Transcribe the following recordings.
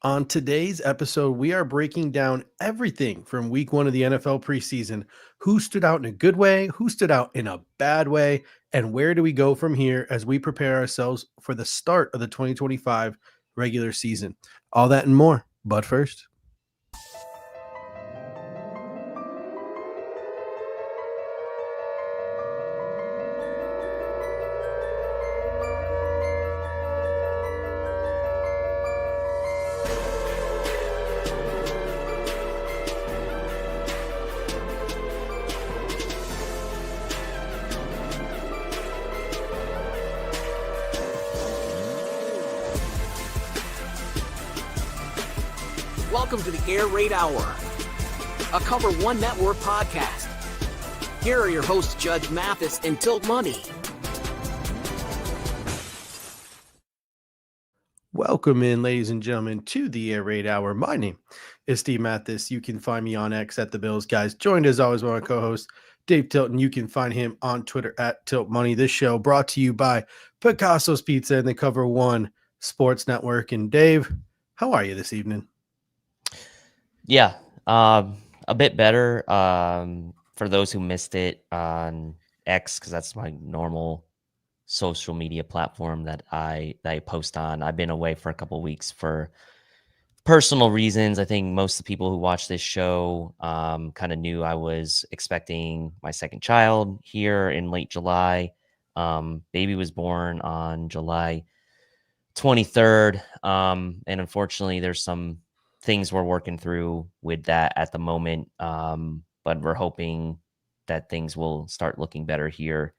On today's episode, we are breaking down everything from week one of the NFL preseason. Who stood out in a good way? Who stood out in a bad way? And where do we go from here as we prepare ourselves for the start of the 2025 regular season? All that and more. But first, Welcome to the Air Raid Hour, a Cover One Network podcast. Here are your hosts, Judge Mathis and Tilt Money. welcome in, ladies and gentlemen, to the Air Raid Hour. My name is Steve Mathis. You can find me on X at the Bills Guys. Joined as always by my co-host, Dave Tilton. You can find him on Twitter at Tilt Money. This show brought to you by Picasso's Pizza and the Cover One Sports Network. And Dave, how are you this evening? Yeah, a bit better. For those who missed it on X, because that's my normal social media platform that I post on. I've been away for a couple of weeks for personal reasons. I think most of the people who watch this show kind of knew I was expecting my second child here in late July. Baby was born on July 23rd, and unfortunately, there's some things we're working through with that at the moment, but we're hoping that things will start looking better here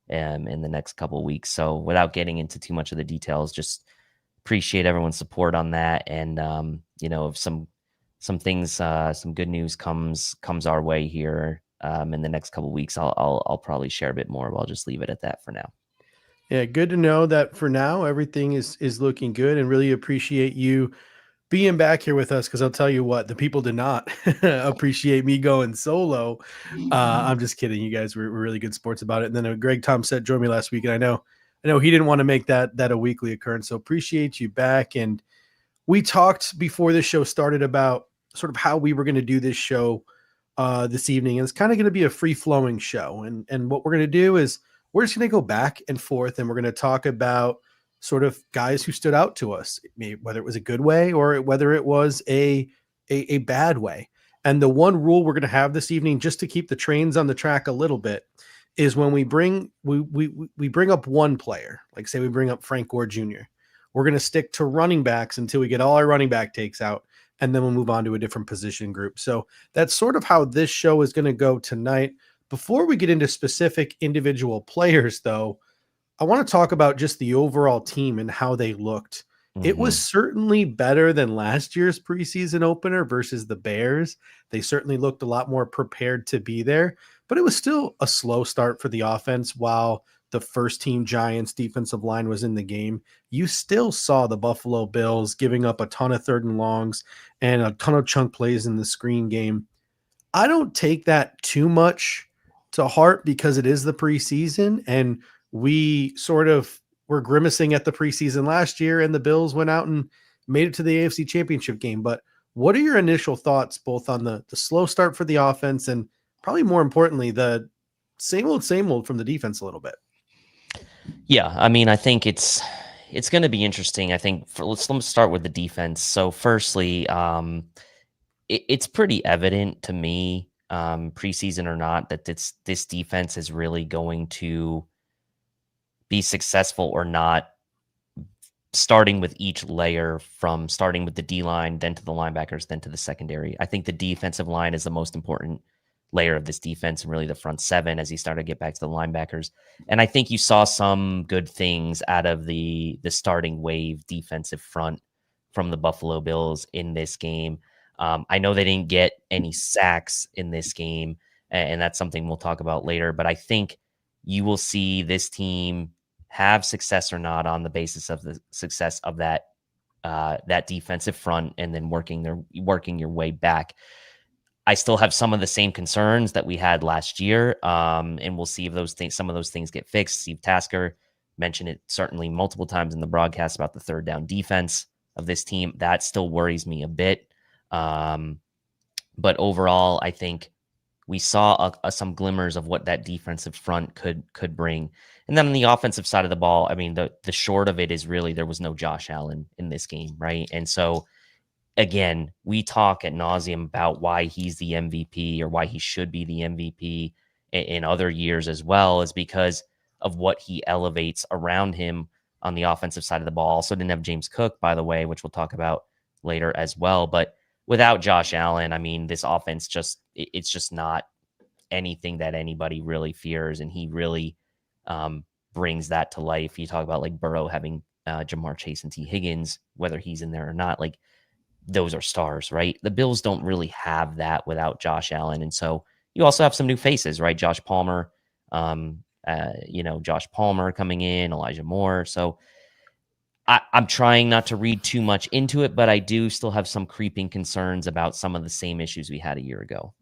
in the next couple of weeks. So without getting into too much of the details, just appreciate everyone's support on that. And, if some things, some good news comes our way here in the next couple of weeks, I'll probably share a bit more, but I'll just leave it at that for now. Yeah, good to know that for now, everything is looking good, and really appreciate you being back here with us, because I'll tell you what, the people did not appreciate me going solo. I'm just kidding. You guys were really good sports about it. And then Greg Thompson joined me last week, and I know he didn't want to make that a weekly occurrence. So appreciate you back. And we talked before this show started about sort of how we were going to do this show this evening. And it's kind of going to be a free-flowing show. And what we're going to do is we're just going to go back and forth, and we're going to talk about sort of guys who stood out to us, whether it was a good way or whether it was a bad way. And the one rule we're going to have this evening, just to keep the trains on the track a little bit, is when we bring up one player, like say we bring up Frank Gore Jr., we're going to stick to running backs until we get all our running back takes out, and then we'll move on to a different position group. So that's sort of how this show is going to go tonight. Before we get into specific individual players, though, I want to talk about just the overall team and how they looked. Mm-hmm. It was certainly better than last year's preseason opener versus the Bears. They certainly looked a lot more prepared to be there, but it was still a slow start for the offense. While the first team Giants defensive line was in the game, you still saw the Buffalo Bills giving up a ton of third and longs and a ton of chunk plays in the screen game. I don't take that too much to heart because it is the preseason, and we sort of were grimacing at the preseason last year, and the Bills went out and made it to the AFC Championship game. But what are your initial thoughts both on the slow start for the offense and probably more importantly, the same old from the defense a little bit? Yeah, I mean, I think it's going to be interesting. I think let's start with the defense. So firstly, it's pretty evident to me, preseason or not, that this defense is really going to be successful or not, starting with each layer, from starting with the D-line, then to the linebackers, then to the secondary. I think the defensive line is the most important layer of this defense, and really the front seven as you start to get back to the linebackers. And I think you saw some good things out of the starting wave defensive front from the Buffalo Bills in this game. I know they didn't get any sacks in this game, and that's something we'll talk about later, but I think you will see this team have success or not on the basis of the success of that defensive front, and then working your way back. I still have some of the same concerns that we had last year, and we'll see if some of those things get fixed. Steve Tasker mentioned it certainly multiple times in the broadcast about the third down defense. of this team. That still worries me a bit. But overall, I think we saw some glimmers of what that defensive front could bring. And then on the offensive side of the ball, I mean, the short of it is really there was no Josh Allen in this game, right? And so, again, we talk ad nauseum about why he's the MVP or why he should be the MVP in other years as well, is because of what he elevates around him on the offensive side of the ball. Also didn't have James Cook, by the way, which we'll talk about later as well. But without Josh Allen, I mean, this offense it's just not anything that anybody really fears. And he really brings that to life. You talk about like Burrow having Jamar Chase and T. Higgins, whether he's in there or not, like those are stars, right? The Bills don't really have that without Josh Allen. And so you also have some new faces, right? Josh Palmer, Josh Palmer coming in, Elijah Moore. So I'm trying not to read too much into it, but I do still have some creeping concerns about some of the same issues we had a year ago.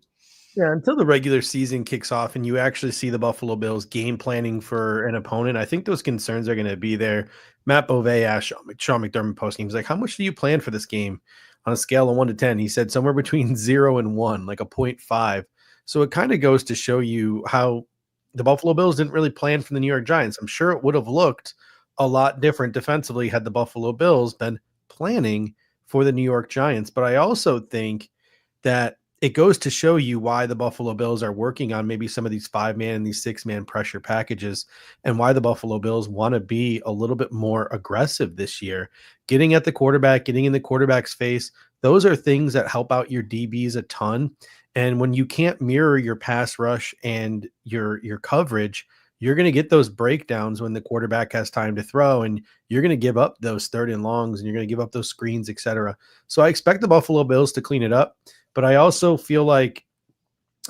Yeah, until the regular season kicks off and you actually see the Buffalo Bills game planning for an opponent, I think those concerns are going to be there. Matt Beauvais asked Sean McDermott post-game, he's like, how much do you plan for this game on a scale of 1 to 10? He said somewhere between 0 and 1, like a 0.5. So it kind of goes to show you how the Buffalo Bills didn't really plan for the New York Giants. I'm sure it would have looked a lot different defensively had the Buffalo Bills been planning for the New York Giants. But I also think that it goes to show you why the Buffalo Bills are working on maybe some of these 5-man and these 6-man pressure packages, and why the Buffalo Bills want to be a little bit more aggressive this year, getting at the quarterback, getting in the quarterback's face. Those are things that help out your DBs a ton. And when you can't mirror your pass rush and your coverage, you're going to get those breakdowns when the quarterback has time to throw, and you're going to give up those 3rd and longs, and you're going to give up those screens, etc. So I expect the Buffalo Bills to clean it up, but I also feel like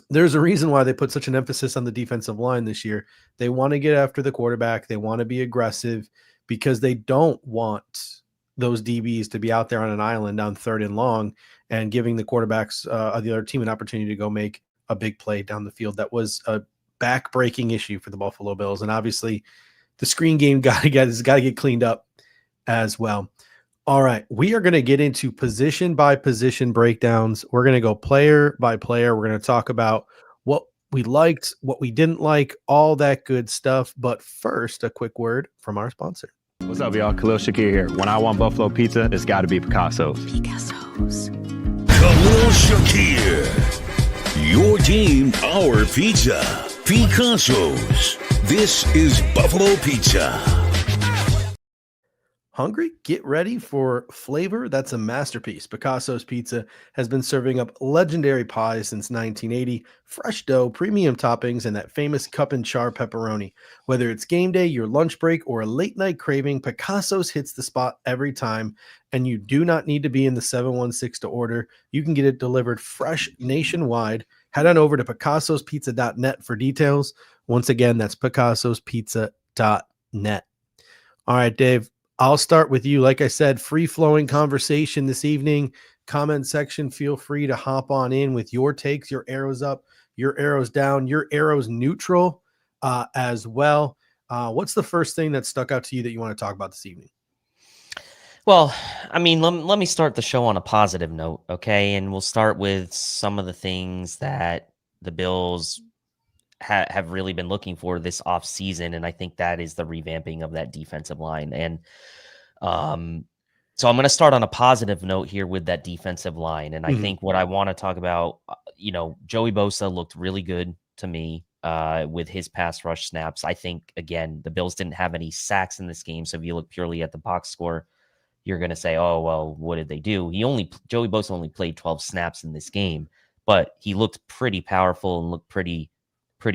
there's a reason why they put such an emphasis on the defensive line this year. They want to get after the quarterback. They want to be aggressive because they don't want those DBs to be out there on an island on 3rd and long and giving the quarterbacks of the other team an opportunity to go make a big play down the field. That was a back-breaking issue for the Buffalo Bills. And obviously the screen game got to get cleaned up as well. All right, we are going to get into position by position breakdowns. We're going to go player by player. We're going to talk about what we liked, what we didn't like, all that good stuff. But first, a quick word from our sponsor. What's up, y'all? Khalil Shakir here. When I want Buffalo pizza, it's got to be Picasso's. Picasso's. Khalil Shakir. Your team, our pizza. Picasso's. This is Buffalo Pizza. Hungry? Get ready for flavor that's a masterpiece. Picasso's Pizza has been serving up legendary pies since 1980, fresh dough, premium toppings, and that famous cup and char pepperoni. Whether it's game day, your lunch break, or a late night craving, Picasso's hits the spot every time, and you do not need to be in the 716 to order. You can get it delivered fresh nationwide. Head on over to picassospizza.net for details. Once again, that's picassospizza.net. All right, Dave. I'll start with you. Like I said, free-flowing conversation this evening. Comment section, feel free to hop on in with your takes, your arrows up, your arrows down, your arrows neutral as well. What's the first thing that stuck out to you that you want to talk about this evening? Well, I mean, let me start the show on a positive note, okay? And we'll start with some of the things that the Bills have really been looking for this offseason, and I think that is the revamping of that defensive line. And so I'm going to start on a positive note here with that defensive line. And I think what I want to talk about, Joey Bosa looked really good to me with his pass rush snaps. I think, again, the Bills didn't have any sacks in this game, so if you look purely at the box score, you're going to say, oh, well, what did they do? Joey Bosa only played 12 snaps in this game, but he looked pretty powerful and looked pretty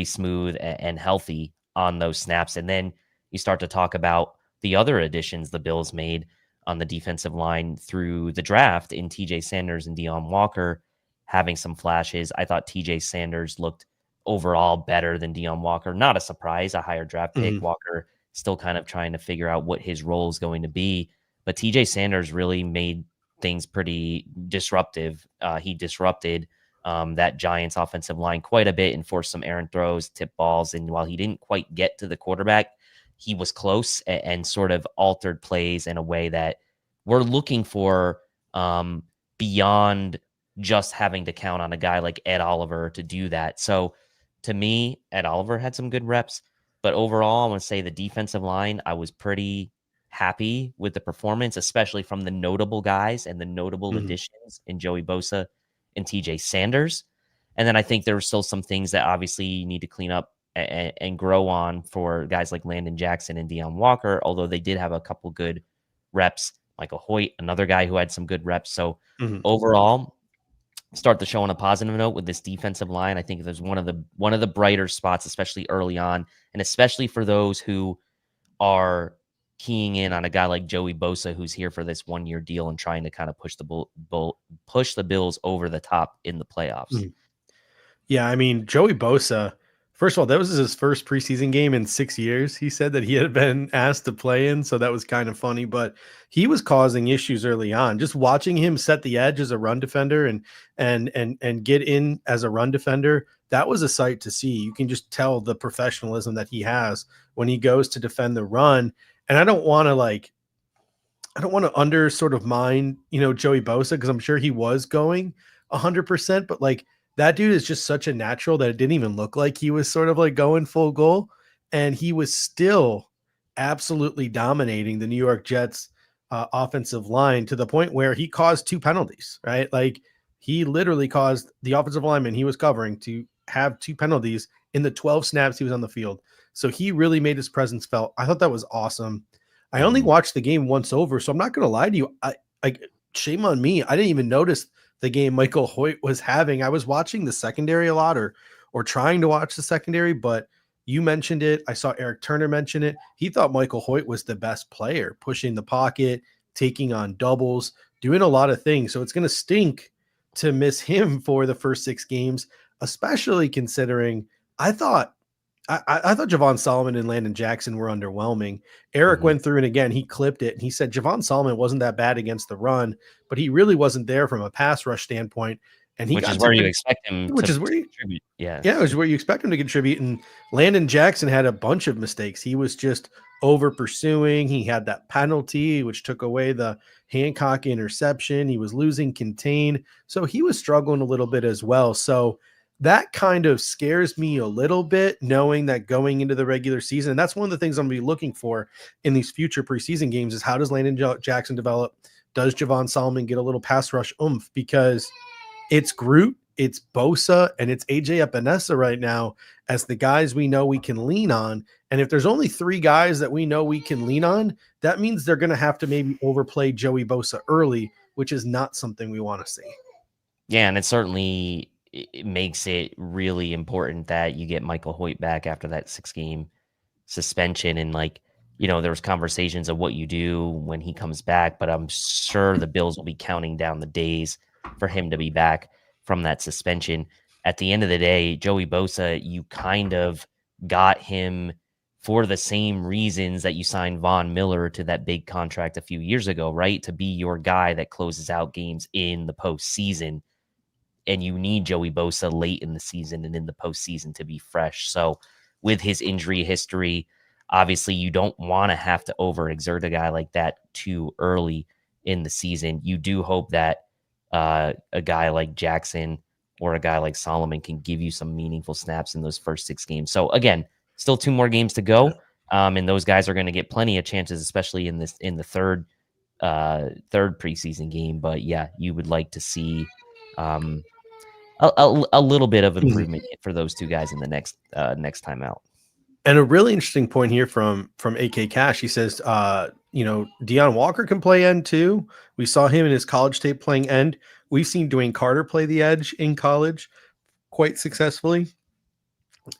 smooth and healthy on those snaps. And then you start to talk about the other additions the Bills made on the defensive line through the draft in TJ Sanders and Deone Walker having some flashes. I thought TJ Sanders looked overall better than Deone Walker. Not a surprise, a higher draft pick. Walker still kind of trying to figure out what his role is going to be. But TJ Sanders really made things pretty disruptive. He disrupted that Giants offensive line quite a bit and forced some errant throws, tip balls. And while he didn't quite get to the quarterback, he was close and sort of altered plays in a way that we're looking for beyond just having to count on a guy like Ed Oliver to do that. So to me, Ed Oliver had some good reps, but overall, I want to say the defensive line, I was pretty happy with the performance, especially from the notable guys and the notable additions in Joey Bosa and TJ Sanders. And then I think there were still some things that obviously you need to clean up and grow on for guys like Landon Jackson and Deone Walker, although they did have a couple good reps. Michael Hoyt, another guy who had some good reps. So overall, start the show on a positive note with this defensive line. I think there's one of the brighter spots, especially early on, and especially for those who are keying in on a guy like Joey Bosa, who's here for this 1-year deal and trying to kind of push the Bills over the top in the playoffs. Yeah, I mean, Joey Bosa, first of all, that was his first preseason game in 6 years. He said that he had been asked to play in, so that was kind of funny, but he was causing issues early on. Just watching him set the edge as a run defender and get in as a run defender, that was a sight to see. You can just tell the professionalism that he has when he goes to defend the run. And I don't want to under sort of mind, Joey Bosa, because I'm sure he was going 100%, but like, that dude is just such a natural that it didn't even look like he was sort of like going full goal. And he was still absolutely dominating the New York Jets offensive line to the point where he caused 2 penalties, right? Like he literally caused the offensive lineman he was covering to have 2 penalties in the 12 snaps he was on the field. So he really made his presence felt. I thought that was awesome. I only watched the game once over, so I'm not going to lie to you. I shame on me. I didn't even notice the game Michael Hoyt was having. I was watching the secondary a lot or trying to watch the secondary, but you mentioned it. I saw Eric Turner mention it. He thought Michael Hoyt was the best player, pushing the pocket, taking on doubles, doing a lot of things. So it's going to stink to miss him for the first 6 games, especially considering I thought Javon Solomon and Landon Jackson were underwhelming. Eric went through and again, he clipped it and he said Javon Solomon wasn't that bad against the run, but he really wasn't there from a pass rush standpoint. And he which is where you expect him to contribute. Yeah, it was where you expect him to contribute. And Landon Jackson had a bunch of mistakes. He was just over pursuing. He had that penalty, which took away the Hancock interception. He was losing contain. So he was struggling a little bit as well. So that kind of scares me a little bit, knowing that going into the regular season, and that's one of the things I'm going to be looking for in these future preseason games is how does Landon Jackson develop? Does Javon Solomon get a little pass rush oomph? Because it's Groot, it's Bosa, and it's AJ Epinesa right now as the guys we know we can lean on. And if there's only 3 guys that we know we can lean on, that means they're going to have to maybe overplay Joey Bosa early, which is not something we want to see. Yeah, and it makes it really important that you get Michael Hoyt back after that 6-game suspension. And there was conversations of what you do when he comes back, but I'm sure the Bills will be counting down the days for him to be back from that suspension. At the end of the day, Joey Bosa, you kind of got him for the same reasons that you signed Von Miller to that big contract a few years ago, right? To be your guy that closes out games in the postseason. And you need Joey Bosa late in the season and in the postseason to be fresh. So with his injury history, obviously you don't want to have to overexert a guy like that too early in the season. You do hope that a guy like Jackson or a guy like Solomon can give you some meaningful snaps in those first 6 games. So again, still 2 more games to go. And those guys are going to get plenty of chances, especially in the third preseason game. But yeah, you would like to see a little bit of improvement for those 2 guys in the next time out. And a really interesting point here from AK Cash. He says, Deone Walker can play end too. We saw him in his college tape playing end. We've seen Dwayne Carter play the edge in college quite successfully.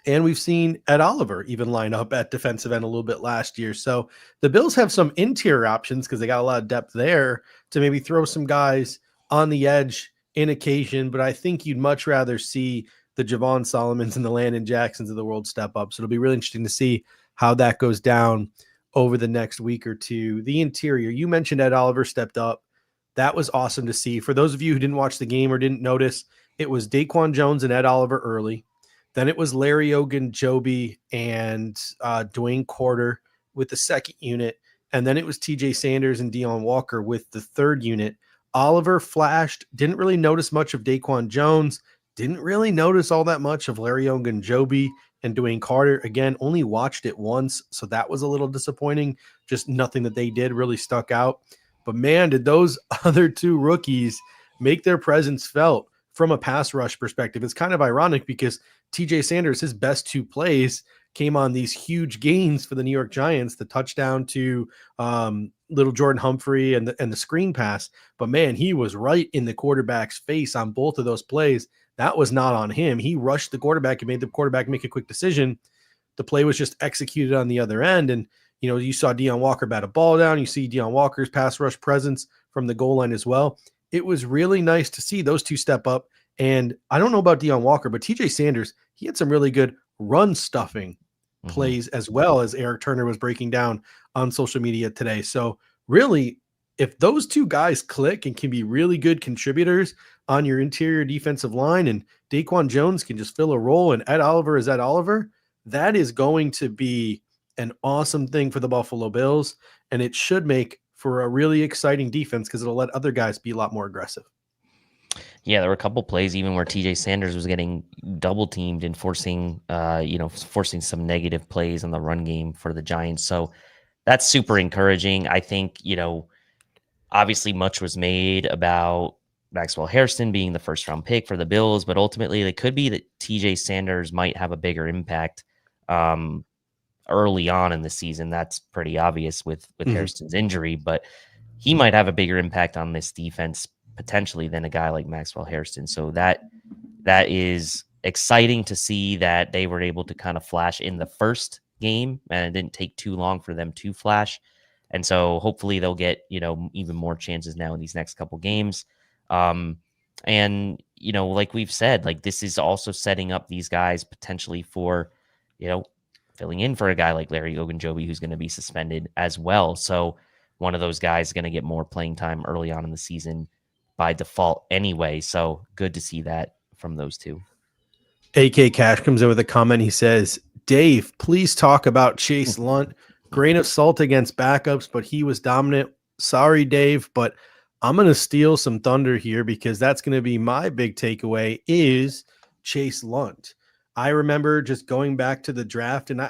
And we've seen Ed Oliver even line up at defensive end a little bit last year. So the Bills have some interior options because they got a lot of depth there to maybe throw some guys on the edge in occasion. But I think you'd much rather see the Javon Solomons and the Landon Jacksons of the world step up. So it'll be really interesting to see how that goes down over the next week or 2. The interior, you mentioned Ed Oliver stepped up. That was awesome to see. For those of you who didn't watch the game or didn't notice, it was Daquan Jones and Ed Oliver early. Then it was Larry Ogunjobi and Dwayne Carter with the second unit. And then it was TJ Sanders and Deone Walker with the third unit. Oliver flashed, didn't really notice much of Daquan Jones, didn't really notice all that much of Larry Ogunjobi and Dwayne Carter. Again, only watched it once, so that was a little disappointing. Just nothing that they did really stuck out. But man, did those other two rookies make their presence felt from a pass rush perspective. It's kind of ironic because TJ Sanders, his best two plays came on these huge gains for the New York Giants, the touchdown to little Jordan Humphrey and the screen pass. But man, he was right in the quarterback's face on both of those plays. That was not on him. He rushed the quarterback and made the quarterback make a quick decision. The play was just executed on the other end. And, you know, you saw Deone Walker bat a ball down. You see Deone Walker's pass rush presence from the goal line as well. It was really nice to see those two step up. And I don't know about Deone Walker, but TJ Sanders, he had some really good run stuffing plays as well, as Eric Turner was breaking down on social media today. So really, if those two guys click and can be really good contributors on your interior defensive line, and Daquan Jones can just fill a role and Ed Oliver is Ed Oliver, that is going to be an awesome thing for the Buffalo Bills. And it should make for a really exciting defense because it'll let other guys be a lot more aggressive. Yeah, there were a couple plays even where TJ Sanders was getting double teamed and forcing some negative plays on the run game for the Giants. So that's super encouraging. I think, obviously much was made about Maxwell Hairston being the first round pick for the Bills, but ultimately it could be that TJ Sanders might have a bigger impact early on in the season. That's pretty obvious with Hairston's injury, but he might have a bigger impact on this defense potentially than a guy like Maxwell Hairston. So that is exciting to see that they were able to kind of flash in the first game, and it didn't take too long for them to flash. And so hopefully they'll get, even more chances now in these next couple games. And, like we've said, like this is also setting up these guys potentially for, filling in for a guy like Larry Ogunjobi, who's going to be suspended as well. So one of those guys is going to get more playing time early on in the season by default anyway. So good to see that from those two. AK Cash comes in with a comment. He says, Dave, please talk about Chase Lunt. Grain of salt against backups, but he was dominant. Sorry, Dave, but I'm going to steal some thunder here because that's going to be my big takeaway is Chase Lunt. I remember just going back to the draft, and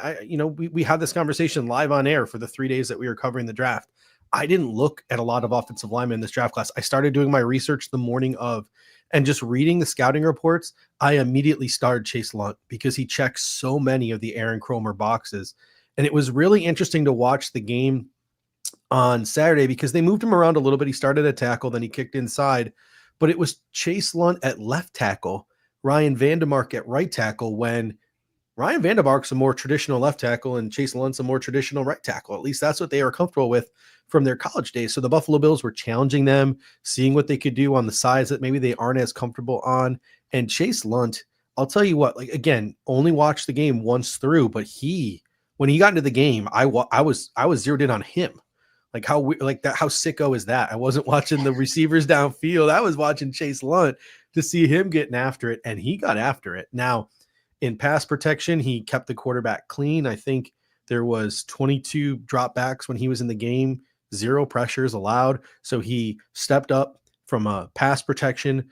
we had this conversation live on air for the 3 days that we were covering the draft. I didn't look at a lot of offensive linemen in this draft class. I started doing my research the morning of, and just reading the scouting reports, I immediately started Chase Lunt because he checks so many of the Aaron Cromer boxes. And it was really interesting to watch the game on Saturday because they moved him around a little bit. He started at tackle, then he kicked inside, but it was Chase Lunt at left tackle, Ryan Vandermark at right tackle, when Ryan Vandermark's a more traditional left tackle and Chase Lunt's a more traditional right tackle. At least that's what they were comfortable with from their college days. So the Buffalo Bills were challenging them, seeing what they could do on the sides that maybe they aren't as comfortable on. And Chase Lunt, I'll tell you what, again, only watched the game once through, but when he got into the game, I was zeroed in on him. How sicko is that? I wasn't watching the receivers downfield. I was watching Chase Lunt to see him getting after it, and he got after it. Now, in pass protection, he kept the quarterback clean. I think there was 22 dropbacks when he was in the game, 0 pressures allowed. So he stepped up from a pass protection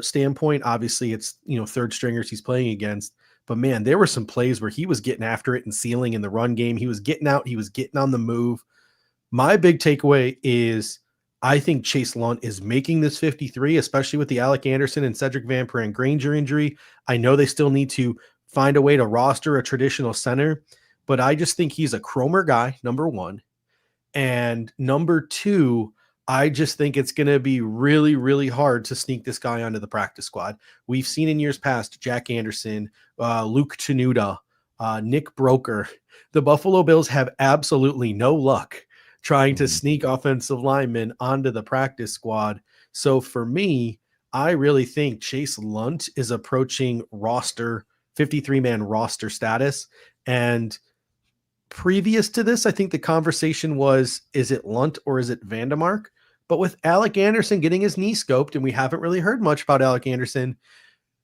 standpoint. Obviously, it's third stringers he's playing against. But man, there were some plays where he was getting after it and sealing in the run game. He was getting out. He was getting on the move. My big takeaway is I think Chase Lunt is making this 53, especially with the Alec Anderson and Cedric Van Peren Granger injury. I know they still need to find a way to roster a traditional center, but I just think he's a Cromer guy, number one. And number two, I just think it's going to be really, really hard to sneak this guy onto the practice squad. We've seen in years past, Jack Anderson, Luke Tenuta, Nick Broker. The Buffalo Bills have absolutely no luck trying to sneak offensive linemen onto the practice squad. So for me, I really think Chase Lunt is approaching 53-man roster status. And previous to this, I think the conversation was, is it Lunt or is it Vandermark? But with Alec Anderson getting his knee scoped, and we haven't really heard much about Alec Anderson,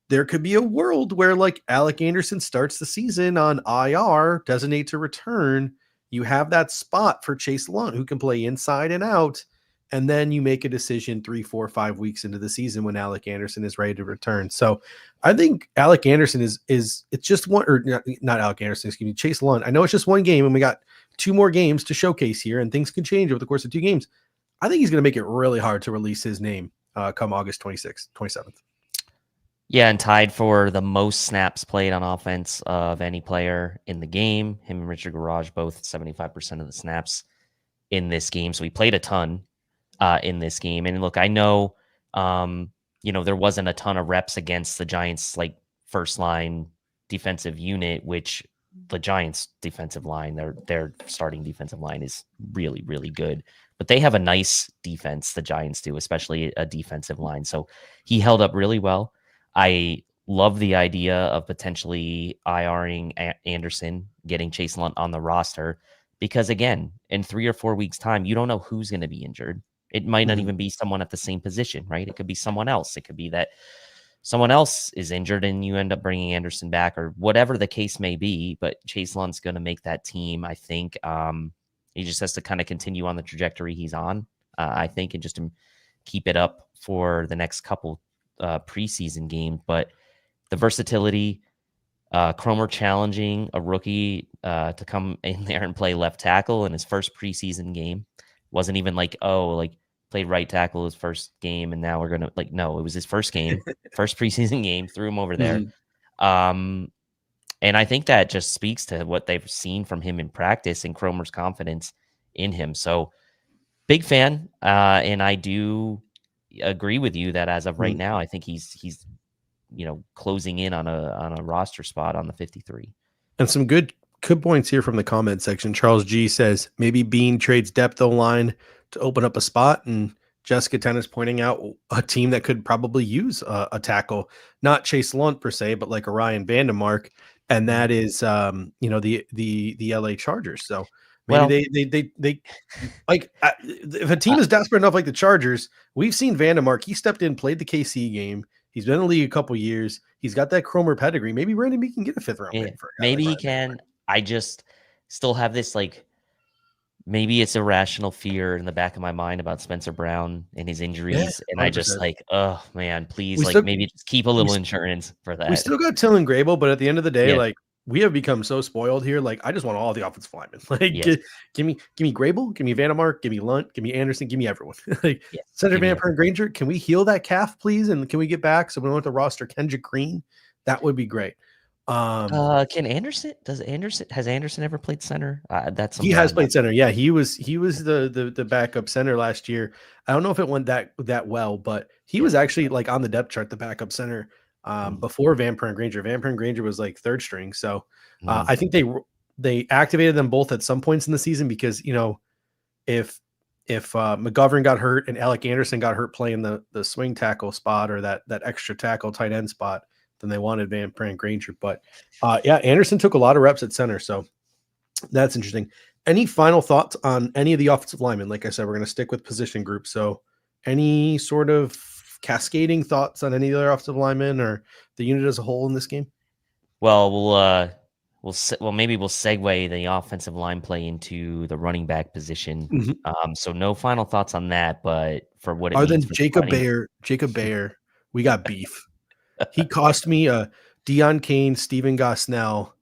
there could be a world where Alec Anderson starts the season on IR, designate to return. you have that spot for Chase Lundt, who can play inside and out. And then you make a decision 3, 4, 5 weeks into the season when Alec Anderson is ready to return. So I think Alec Anderson is it's just one, or not Alec Anderson, excuse me, Chase Lundt. I know it's just one game and we got 2 more games to showcase here and things can change over the course of 2 games. I think he's going to make it really hard to release his name come August 26th, 27th. Yeah, and tied for the most snaps played on offense of any player in the game. Him and Richard Garage both 75% of the snaps in this game. So he played a ton in this game. And look, I know, there wasn't a ton of reps against the Giants, like first line defensive unit, which the Giants defensive line, their starting defensive line is really, really good. But they have a nice defense, the Giants do, especially a defensive line. So he held up really well. I love the idea of potentially IRing Anderson, getting Chase Lundt on the roster, because again, in 3 or 4 weeks' time, you don't know who's going to be injured. It might not even be someone at the same position, right? It could be someone else. It could be that someone else is injured and you end up bringing Anderson back, or whatever the case may be. But Chase Lundt's going to make that team, I think. He just has to kind of continue on the trajectory he's on, I think, and just keep it up for the next couple preseason games. But the versatility, Cromer challenging a rookie to come in there and play left tackle in his first preseason game. Wasn't even like, played right tackle his first game and now we're gonna, no, it was his first game, first preseason game, threw him over there. And I think that just speaks to what they've seen from him in practice and Cromer's confidence in him. So big fan, and I do agree with you that as of right now, I think he's closing in on a roster spot on the 53. And some good points here from the comment section. Charles G says maybe Bean trades depth O-line to open up a spot, and Jessica Tennis pointing out a team that could probably use a tackle, not Chase Lundt per se, but like Orion Vandermark, and that is the LA Chargers. So maybe they like if a team is desperate enough like the Chargers, we've seen Vandermark. He stepped in, played the KC game. He's been in the league a couple years. He's got that Cromer pedigree. Maybe Brandon B can get a 5th round pick for a guy. Maybe he can. I just still have this maybe it's a rational fear in the back of my mind about Spencer Brown and his injuries. And 100%. I just oh man, please, maybe just keep a little insurance for that. We still got Till and Grable, but at the end of the day, we have become so spoiled here. I just want all the offensive linemen. Give me Grable, give me Vandermark, give me Lunt, give me Anderson, give me everyone. Senator Van Pern Granger, can we heal that calf, please? And can we get back so we don't have to roster Kendrick Green? That would be great. Can Anderson? Has Anderson ever played center? He has played center. Yeah, he was the backup center last year. I don't know if it went that well, but he was actually on the depth chart, the backup center before Van Pern Granger. Van Pern Granger was 3rd string. So I think they activated them both at some points in the season because if McGovern got hurt and Alec Anderson got hurt playing the swing tackle spot or that extra tackle tight end spot, then they wanted Van Pern Granger. But Anderson took a lot of reps at center, so that's interesting. Any final thoughts on any of the offensive linemen? Like I said, we're going to stick with position groups. So any sort of cascading thoughts on any of the offensive linemen or the unit as a whole in this game? Well, maybe we'll segue the offensive line play into the running back position. So no final thoughts on that, but for what it other means than Jacob Bayer, we got beef. He cost me a Deone Kane, Stephen Gosnell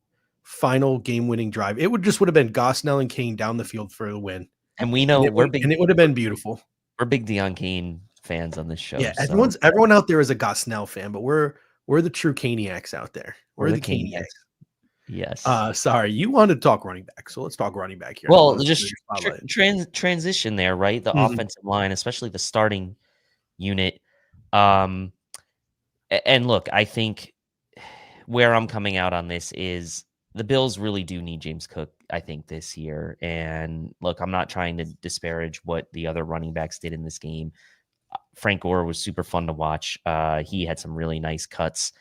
final game-winning drive. It would have been Gosnell and Kane down the field for the win. And we know it would have been beautiful. We're big Deone Kane fans on this show. Yeah, so. Everyone out there is a Gosnell fan, but we're the true Caniacs out there. We're the Caniacs. Yes. Sorry, you wanted to talk running back, so let's talk running back here. Well, just transition there, right? The offensive line, especially the starting unit. And look, I think where I'm coming out on this is the Bills really do need James Cook, I think, this year. And look, I'm not trying to disparage what the other running backs did in this game. Frank Gore was super fun to watch. He had some really nice cuts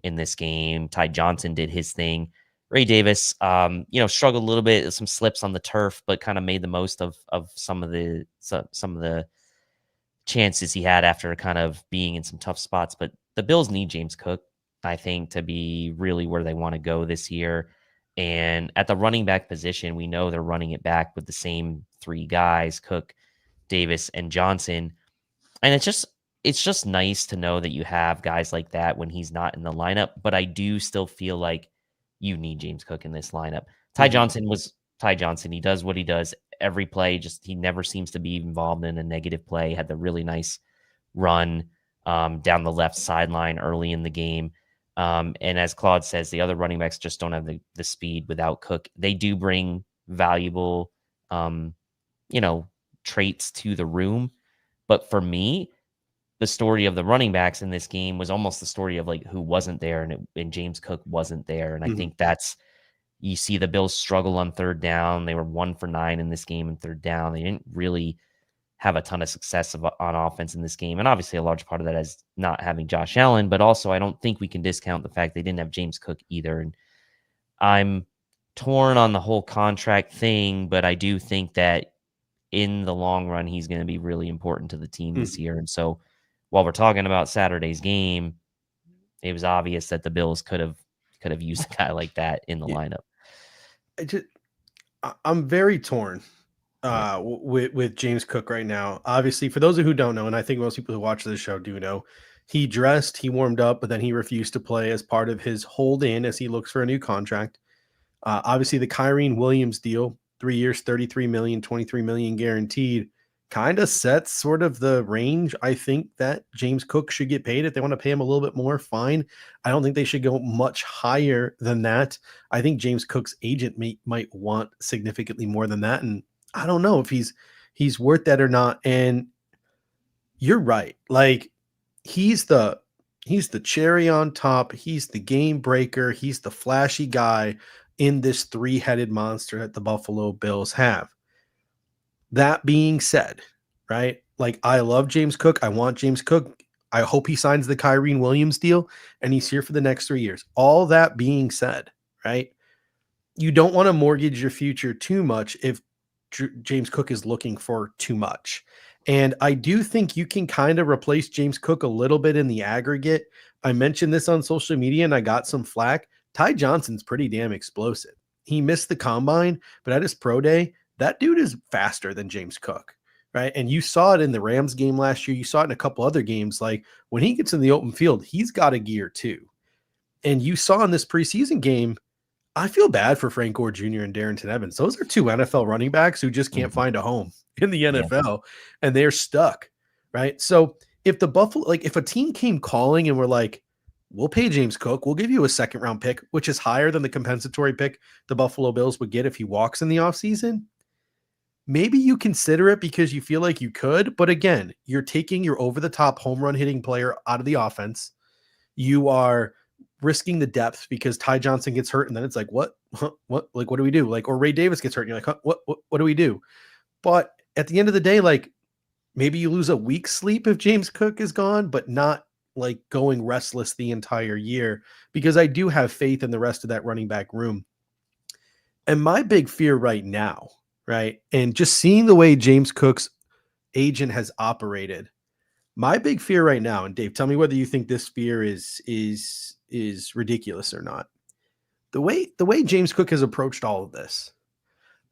in this game. Ty Johnson did his thing. Ray Davis, struggled a little bit, some slips on the turf, but kind of made the most of some of the chances he had after kind of being in some tough spots. But the Bills need James Cook, I think, to be really where they want to go this year. And at the running back position, we know they're running it back with the same three guys, Cook, Davis, and Johnson. And it's just nice to know that you have guys like that when he's not in the lineup. But I do still feel like you need James Cook in this lineup. Ty Johnson was Ty Johnson. He does what he does every play. Just he never seems to be involved in a negative play. Had the really nice run down the left sideline early in the game. And as Claude says, the other running backs just don't have the speed without Cook. They do bring valuable, traits to the room. But for me, the story of the running backs in this game was almost the story of like who wasn't there, and James Cook wasn't there. And I think that's, you see the Bills struggle on third down. They were 1 for 9 in this game in third down. They didn't really have a ton of success on offense in this game. And obviously a large part of that is not having Josh Allen, but also I don't think we can discount the fact they didn't have James Cook either. And I'm torn on the whole contract thing, but I do think that in the long run, he's going to be really important to the team this year. And so while we're talking about Saturday's game, it was obvious that the Bills could have used a guy like that in the lineup. I'm very torn with James Cook right now. Obviously, for those who don't know, and I think most people who watch this show do know, he dressed, he warmed up, but then he refused to play as part of his hold in as he looks for a new contract. Obviously, the Kyrene Williams deal, 3 years, $33 million, $23 million guaranteed, kind of sets sort of the range I think that James Cook should get paid. If they want to pay him a little bit more, fine. I don't think they should go much higher than that. I think James Cook's agent might want significantly more than that, and I don't know if he's worth that or not. And you're right. Like he's the cherry on top. He's the game breaker. He's the flashy guy in this three-headed monster that the Buffalo Bills have. That being said, right? Like I love James Cook. I want James Cook. I hope he signs the Kyrene Williams deal and he's here for the next 3 years. All that being said, right? You don't want to mortgage your future too much if James Cook is looking for too much. And I do think you can kind of replace James Cook a little bit in the aggregate. I mentioned this on social media and I got some flack. Ty Johnson's pretty damn explosive. He missed the combine, but at his pro day, that dude is faster than James Cook, right? And you saw it in the Rams game last year. You saw it in a couple other games. Like when he gets in the open field, he's got a gear too. And you saw in this preseason game, I feel bad for Frank Gore Jr. and Darrington Evans. Those are two NFL running backs who just can't find a home in the NFL and they're stuck, right? So if the Buffalo, like if a team came calling and were like, we'll pay James Cook, we'll give you a second round pick, which is higher than the compensatory pick the Buffalo Bills would get if he walks in the offseason, maybe you consider it because you feel like you could. But again, you're taking your over-the-top home run hitting player out of the offense. You are risking the depth because Ty Johnson gets hurt, and then it's like, what? Like, what do we do? Like, or Ray Davis gets hurt, and you're like, what do we do? But at the end of the day, like, maybe you lose a week's sleep if James Cook is gone, but not like going restless the entire year, because I do have faith in the rest of that running back room. And my big fear right now, right, and just seeing the way James Cook's agent has operated, my big fear right now, and Dave, tell me whether you think this fear is ridiculous or not. The way James Cook has approached all of this,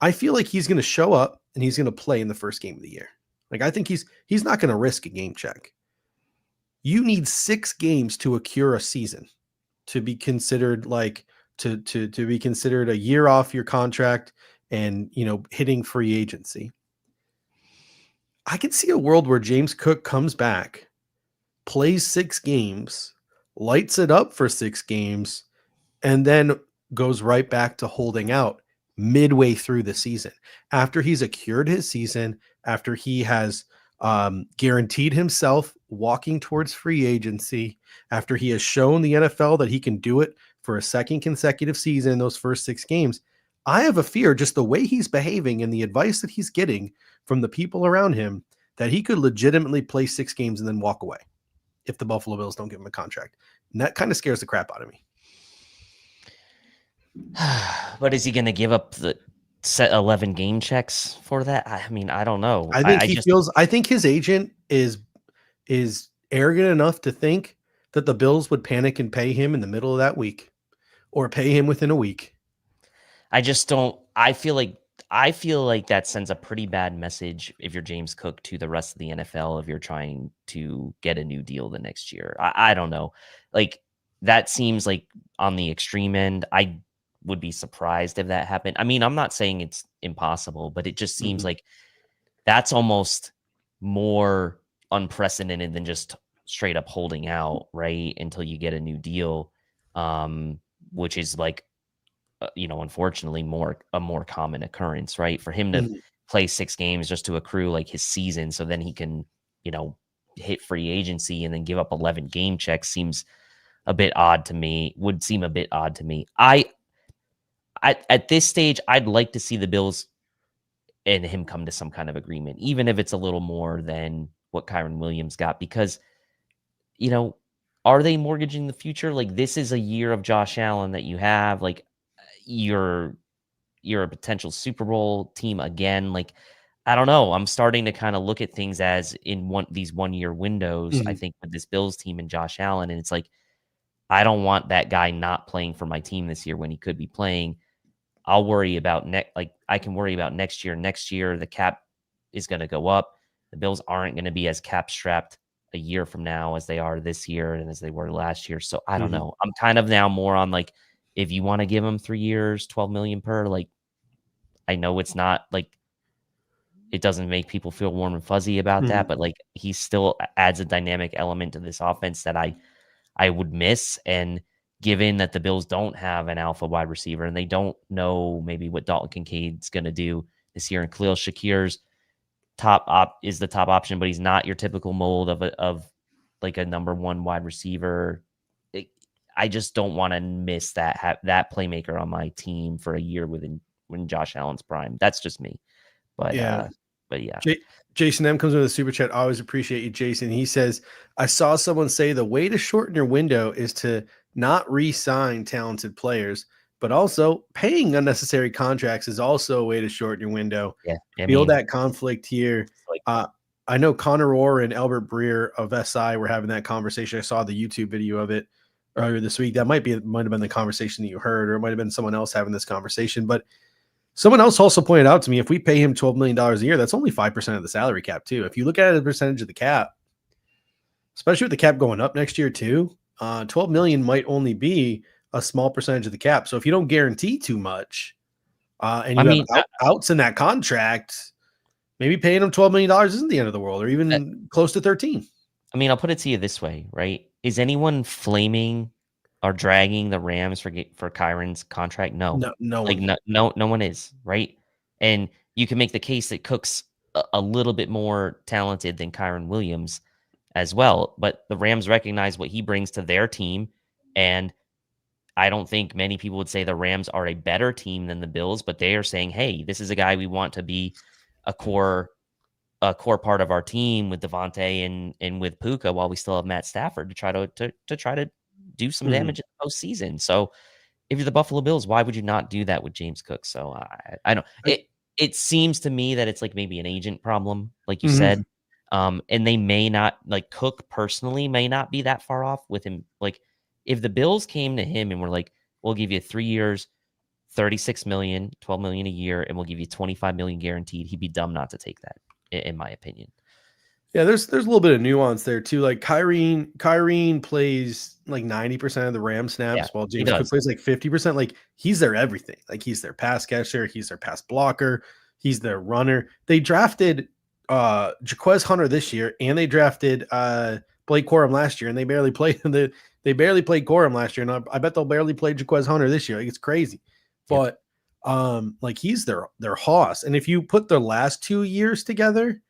I feel like he's going to show up and he's going to play in the first game of the year. Like I think he's not going to risk a game check. You need 6 games to accrue a season to be considered like to be considered a year off your contract and, hitting free agency. I can see a world where James Cook comes back, plays 6 games, lights it up for 6 games, and then goes right back to holding out midway through the season. After he's accrued his season, after he has guaranteed himself walking towards free agency, after he has shown the NFL that he can do it for a second consecutive season in those first 6 games, I have a fear, just the way he's behaving and the advice that he's getting from the people around him, that he could legitimately play 6 games and then walk away if the Buffalo Bills don't give him a contract. And that kind of scares the crap out of me. But is he going to give up the set 11 game checks for that? I mean, I don't know. I think I think his agent is arrogant enough to think that the Bills would panic and pay him in the middle of that week or pay him within a week. I just don't. I feel like that sends a pretty bad message if you're James Cook to the rest of the NFL if you're trying to get a new deal the next year. I don't know. Like that seems like on the extreme end. I would be surprised if that happened. I mean, I'm not saying it's impossible, but it just seems like that's almost more unprecedented than just straight up holding out, right, until you get a new deal, which is like, unfortunately a more common occurrence, right? For him to play 6 games just to accrue like his season, so then he can, hit free agency and then give up 11 game checks seems a bit odd to me. Would seem a bit odd to me. At this stage, I'd like to see the Bills and him come to some kind of agreement, even if it's a little more than what Kyren Williams got, because, are they mortgaging the future? Like, this is a year of Josh Allen that you have. Like, you're a potential Super Bowl team again. Like, I don't know. I'm starting to kind of look at things as in these 1 year windows, I think, with this Bills team and Josh Allen. And it's like, I don't want that guy not playing for my team this year when he could be playing. I'll worry about I can worry about next year. Next year, the cap is going to go up. The Bills aren't going to be as cap strapped a year from now as they are this year and as they were last year. So I don't know. I'm kind of now more on like, if you want to give him 3 years, 12 million per, like, I know it's not like, it doesn't make people feel warm and fuzzy about that, but like he still adds a dynamic element to this offense that I would miss. And given that the Bills don't have an alpha wide receiver and they don't know maybe what Dalton Kincaid's going to do this year, and Khalil Shakir's is the top option, but he's not your typical mold of like a number 1 wide receiver. I just don't want to miss that playmaker on my team for a year when Josh Allen's prime. That's just me. But yeah. Jason M comes with a super chat. I always appreciate you, Jason. He says, I saw someone say the way to shorten your window is to not re-sign talented players, but also paying unnecessary contracts is also a way to shorten your window. Yeah, Feel that conflict here. I know Connor Orr and Albert Breer of SI were having that conversation. I saw the YouTube video of it earlier this week. That might have been the conversation that you heard, or it might have been someone else having this conversation. But someone else also pointed out to me, if we pay him $12 million a year, that's only 5% of the salary cap too. If you look at it as a percentage of the cap, especially with the cap going up next year too, 12 million might only be a small percentage of the cap. So if you don't guarantee too much, and you have outs in that contract, maybe paying him $12 million isn't the end of the world, or even close to 13. I mean, I'll put it to you this way, right? Is anyone flaming or dragging the Rams for Kyren's contract? No one is, right? And you can make the case that Cook's a little bit more talented than Kyren Williams as well, but the Rams recognize what he brings to their team, and I don't think many people would say the Rams are a better team than the Bills, but they are saying, hey, this is a guy we want to be a core part of our team with Devontae and with Puka, while we still have Matt Stafford to try to do some damage in the postseason. So if you're the Buffalo Bills, why would you not do that with James Cook? So I don't. It seems to me that it's like maybe an agent problem, like you said. And they may not, like, Cook personally may not be that far off with him. Like, if the Bills came to him and were like, we'll give you 3 years, 36 million, 12 million a year, and we'll give you 25 million guaranteed, he'd be dumb not to take that, in my opinion. Yeah, there's a little bit of nuance there too. Like Kyren plays like 90% of the Ram snaps, while James Cook plays like 50%. Like, he's their everything. Like, he's their pass catcher, he's their pass blocker, he's their runner. They drafted Jaquez Hunter this year, and they drafted Blake Corum last year, and they barely played Corum last year, and I bet they'll barely play Jaquez Hunter this year. Like, it's crazy. But like, he's their hoss. And if you put their last 2 years together,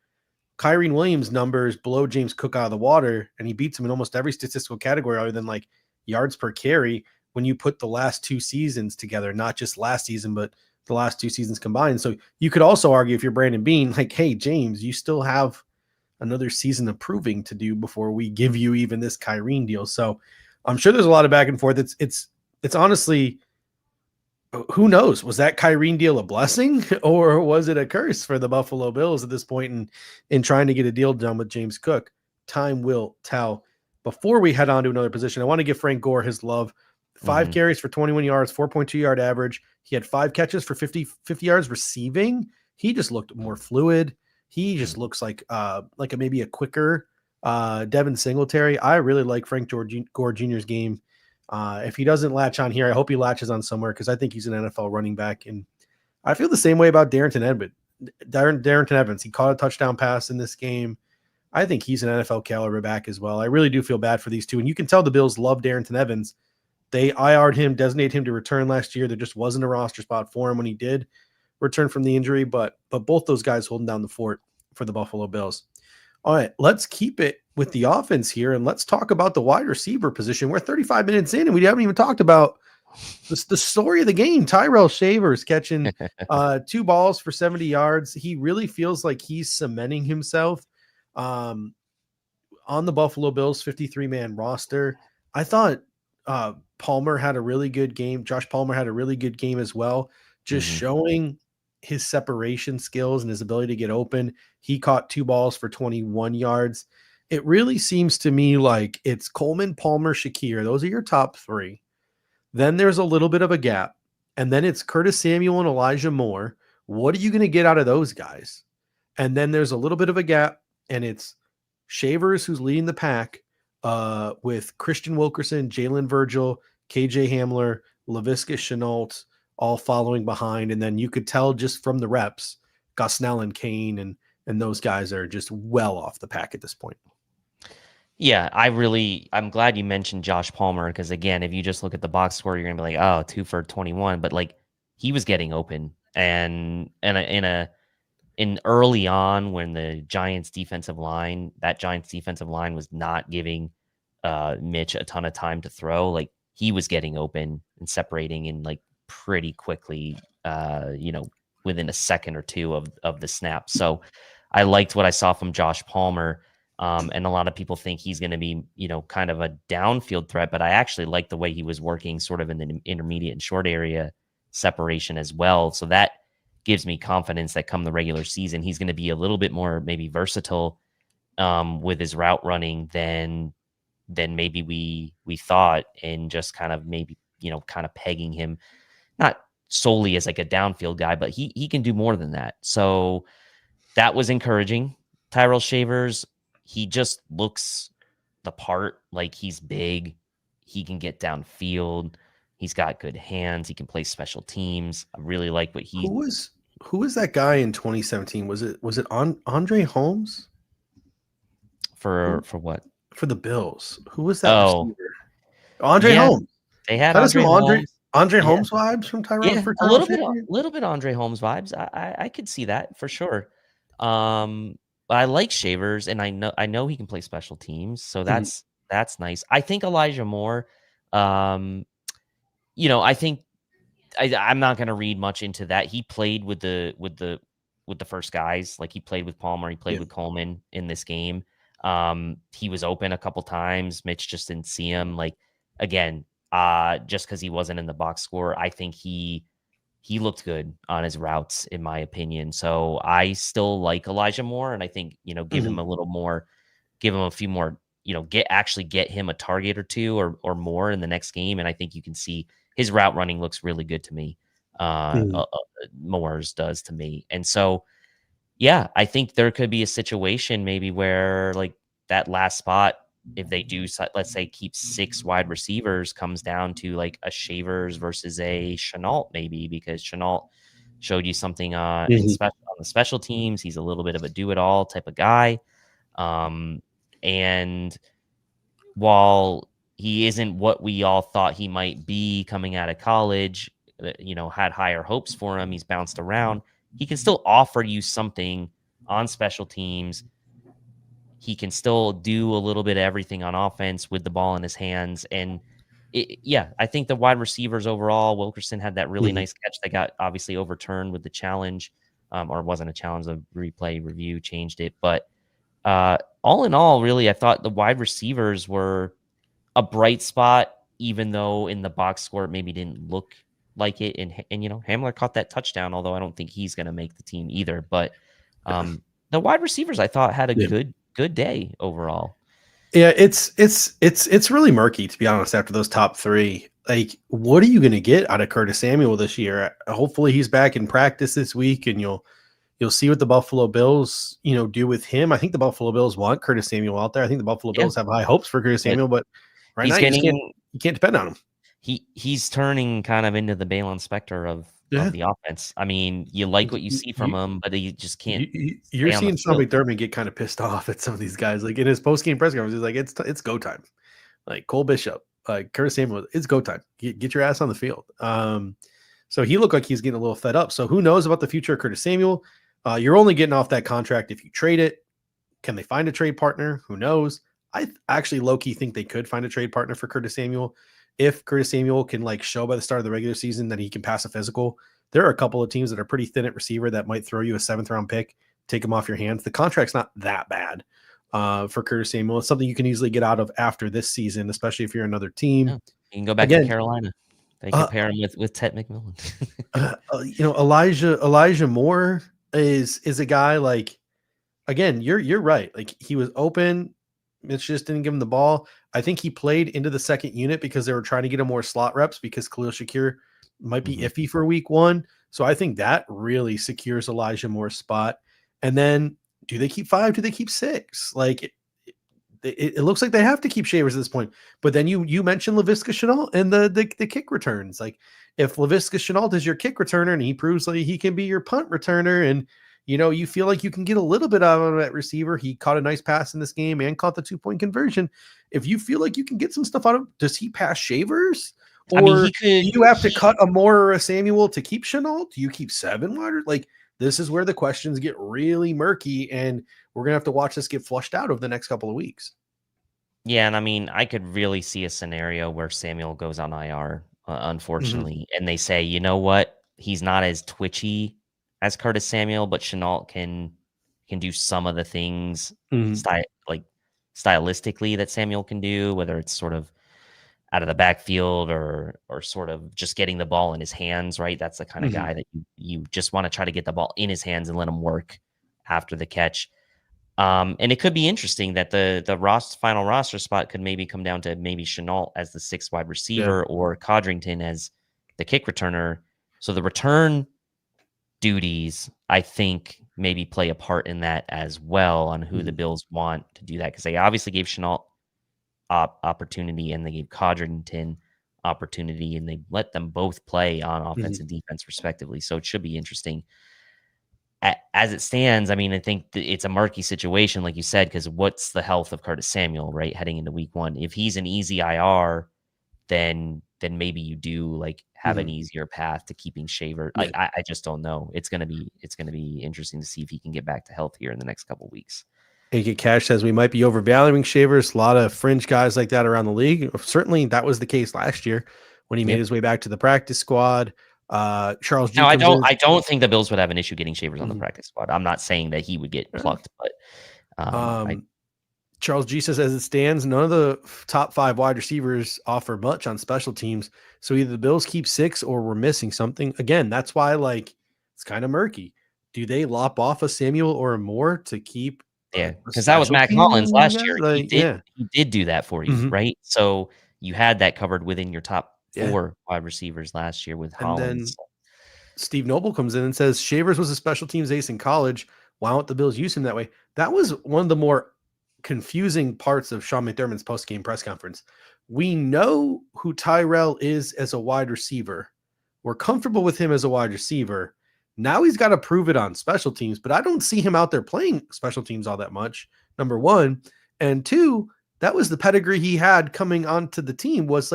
Kyren Williams' numbers blow James Cook out of the water, and he beats him in almost every statistical category other than like yards per carry when you put the last 2 seasons together, not just last season, but the last 2 seasons combined. So you could also argue, if you're Brandon Beane, like, hey, James, you still have another season of proving to do before we give you even this Kyren deal. So I'm sure there's a lot of back and forth. It's honestly, who knows? Was that Kyren deal a blessing, or was it a curse for the Buffalo Bills at this point in trying to get a deal done with James Cook? Time will tell. Before we head on to another position, I want to give Frank Gore his love. 5 carries for 21 yards, 4.2 yard average. He had 5 catches for 50 yards receiving. He just looked more fluid. He just looks like maybe a quicker Devin Singletary. I really like Frank Gore Jr.'s game. If he doesn't latch on here, I hope he latches on somewhere because I think he's an NFL running back. And I feel the same way about Darrington Evans. He caught a touchdown pass in this game. I think he's an NFL caliber back as well. I really do feel bad for these two. And you can tell the Bills love Darrington Evans. They IR'd him, designated him to return last year. There just wasn't a roster spot for him when he did return from the injury, but both those guys holding down the fort for the Buffalo Bills. All right, let's keep it with the offense here, and let's talk about the wide receiver position. We're 35 minutes in, and we haven't even talked about the story of the game. Tyrell Shavers catching 2 balls for 70 yards. He really feels like he's cementing himself on the Buffalo Bills 53-man roster. I thought Palmer had a really good game. Josh Palmer had a really good game as well, just showing his separation skills and his ability to get open. He caught 2 balls for 21 yards. It really seems to me like it's Coleman, Palmer, Shakir. Those are your top 3. Then there's a little bit of a gap. And then it's Curtis Samuel and Elijah Moore. What are you going to get out of those guys? And then there's a little bit of a gap, and it's Shavers who's leading the pack with Christian Wilkerson, Jalen Virgil, KJ Hamler, Laviska Shenault, all following behind. And then you could tell just from the reps, Gosnell and Kane and those guys are just well off the pack at this point. Yeah, I'm glad you mentioned Josh Palmer because, again, if you just look at the box score, you're going to be like, oh, 2 for 21. But, like, he was getting open. And in early on when the Giants defensive line was not giving Mitch a ton of time to throw, like, he was getting open and separating and, like, pretty quickly, within a second or two of the snap. So I liked what I saw from Josh Palmer. And a lot of people think he's going to be, kind of a downfield threat, but I actually like the way he was working sort of in the intermediate and short area separation as well. So that gives me confidence that come the regular season, he's going to be a little bit more maybe versatile with his route running than maybe we thought, and just kind of maybe, kind of pegging him, not solely as like a downfield guy, but he can do more than that. So that was encouraging. Tyrell Shavers, he just looks the part. Like, he's big. He can get downfield. He's got good hands. He can play special teams. I really like what he... Who was that guy in 2017? Was it Andre Holmes? For what? For the Bills. Who was that receiver? Andre Holmes. They had Andre Holmes vibes from Tyrell. Yeah, a little bit Andre Holmes vibes. I could see that for sure. But I like Shavers, and I know he can play special teams, so that's nice. I think Elijah Moore, I think I'm not going to read much into that. He played with the first guys, like he played with Palmer, he played with Coleman in this game. He was open a couple times. Mitch just didn't see him. Like, again, just because he wasn't in the box score, I think he looked good on his routes, in my opinion. So I still like Elijah Moore, and I think, give him a little more, give him a few more, get him a target or two or more in the next game. And I think you can see his route running looks really good to me. Moore's does to me. And so, yeah, I think there could be a situation maybe where, like, that last spot, if they do, let's say, keep 6 wide receivers, comes down to like a Shavers versus a Shenault, maybe, because Shenault showed you something on the special teams. He's a little bit of a do-it-all type of guy. And while he isn't what we all thought he might be coming out of college, had higher hopes for him, he's bounced around, he can still offer you something on special teams. He can still do a little bit of everything on offense with the ball in his hands. And I think the wide receivers overall, Wilkerson had that really nice catch that got obviously overturned with the challenge, or it wasn't a challenge. The replay review changed it. But all in all, really, I thought the wide receivers were a bright spot, even though in the box score it maybe didn't look like it. And Hamler caught that touchdown, although I don't think he's going to make the team either. But the wide receivers, I thought, had a good day overall. Yeah, it's really murky, to be honest, after those top 3. like, what are you going to get out of Curtis Samuel this year? Hopefully he's back in practice this week, and you'll see what the Buffalo Bills, do with him. I think the Buffalo Bills want Curtis Samuel out there. I think the Buffalo Bills have high hopes for Curtis Samuel, but right now you can't depend on him. He's turning kind of into the Balon Spector of the offense. I mean, you like what you see from him, but he just can't. You're seeing Sean McDermott get kind of pissed off at some of these guys. Like in his post-game press conference, he's like, it's go time. Like Cole Bishop, like Curtis Samuel, it's go time. Get your ass on the field. So he looked like he's getting a little fed up. So who knows about the future of Curtis Samuel? You're only getting off that contract if you trade it. Can they find a trade partner? Who knows? I actually low-key think they could find a trade partner for Curtis Samuel. If Curtis Samuel can show by the start of the regular season that he can pass a physical, there are a couple of teams that are pretty thin at receiver that might throw you a 7th-round pick, take him off your hands. The contract's not that bad for Curtis Samuel. It's something you can easily get out of after this season, especially if you're another team. Yeah. You can go back to Carolina. They can pair him with Ted McMillan. Elijah Moore is a guy like, again, you're right. Like he was open. Mitch just didn't give him the ball. I think he played into the second unit because they were trying to get him more slot reps because Khalil Shakir might be iffy for week 1. So I think that really secures Elijah Moore's spot. And then do they keep 5? Do they keep 6? Like it looks like they have to keep Shavers at this point. But then you mentioned Laviska Shenault and the kick returns. Like if Laviska Shenault is your kick returner and he proves like he can be your punt returner and you feel like you can get a little bit out of that receiver. He caught a nice pass in this game and caught the 2-point conversion. If you feel like you can get some stuff out of him, does he pass Shavers? Or do you have to cut a Moore or a Samuel to keep Shenault? Do you keep 7 wide? Like this is where the questions get really murky, and we're going to have to watch this get flushed out over the next couple of weeks. Yeah, and I mean, I could really see a scenario where Samuel goes on IR, unfortunately, and they say, you know what? He's not as twitchy as Curtis Samuel, but Shenault can do some of the things stylistically that Samuel can do, whether it's sort of out of the backfield or sort of just getting the ball in his hands, right? That's the kind of guy that you just want to try to get the ball in his hands and let him work after the catch. And it could be interesting that the final roster spot could maybe come down to maybe Shenault as the 6th wide receiver or Codrington as the kick returner. So the return duties, I think, maybe play a part in that as well on who the Bills want to do that, because they obviously gave Shenault opportunity and they gave Codrington opportunity, and they let them both play on offense and defense respectively. So it should be interesting. As it stands, I mean, I think it's a murky situation, like you said, because what's the health of Curtis Samuel, right, heading into week 1? If he's an easy IR, then maybe you do have an easier path to keeping Shaver. I just don't know. It's gonna be interesting to see if he can get back to health here in the next couple of weeks. AK Cash says we might be overvaluing Shavers. A lot of fringe guys like that around the league. Certainly that was the case last year when he made his way back to the practice squad. Charles G. Now, I don't think the Bills would have an issue getting Shavers on the practice squad. I'm not saying that he would get plucked, but Charles G says, as it stands, none of the top 5 wide receivers offer much on special teams. So either the Bills keep 6 or we're missing something. Again, that's why it's kind of murky. Do they lop off a Samuel or a Moore to keep? Yeah, because that was Mac Hollins last year. He did do that for you, right? So you had that covered within your top 4 wide receivers last year with Hollins. And then Steve Noble comes in and says Shavers was a special teams ace in college. Why don't the Bills use him that way? That was one of the more confusing parts of Sean McDermott's post-game press conference. We know who Tyrell is as a wide receiver. We're comfortable with him as a wide receiver. Now he's got to prove it on special teams, but I don't see him out there playing special teams all that much, number 1. And 2, that was the pedigree he had coming onto the team, was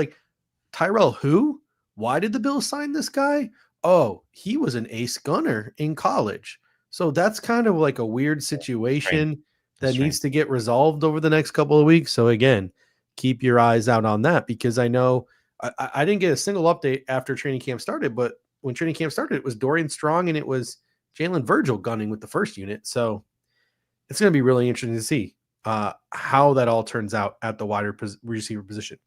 Tyrell who? Why did the Bills sign this guy? Oh, he was an ace gunner in college. So that's kind of a weird situation that needs to get resolved over the next couple of weeks. So again, keep your eyes out on that, because I know I didn't get a single update after training camp started, but when training camp started, it was Dorian Strong and it was Jalen Virgil gunning with the first unit. So it's going to be really interesting to see how that all turns out at the wide receiver position.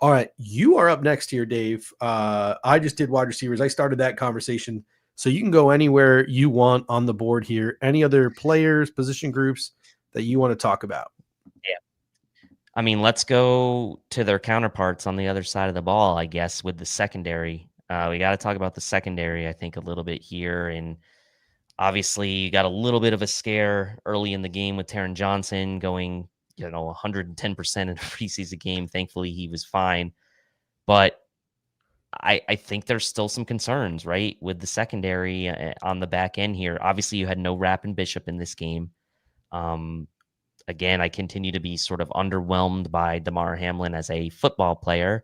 All right, you are up next here, Dave. I just did wide receivers. I started that conversation, so you can go anywhere you want on the board here. Any other players, position groups that you want to talk about? Yeah. I mean, let's go to their counterparts on the other side of the ball, I guess, with the secondary. We got to talk about the secondary, I think, a little bit here. And obviously, you got a little bit of a scare early in the game with Taron Johnson going, 110% in a preseason game. Thankfully, he was fine. But I think there's still some concerns, right, with the secondary on the back end here. Obviously, you had no Rapp and Bishop in this game. Again, I continue to be sort of underwhelmed by Damar Hamlin as a football player.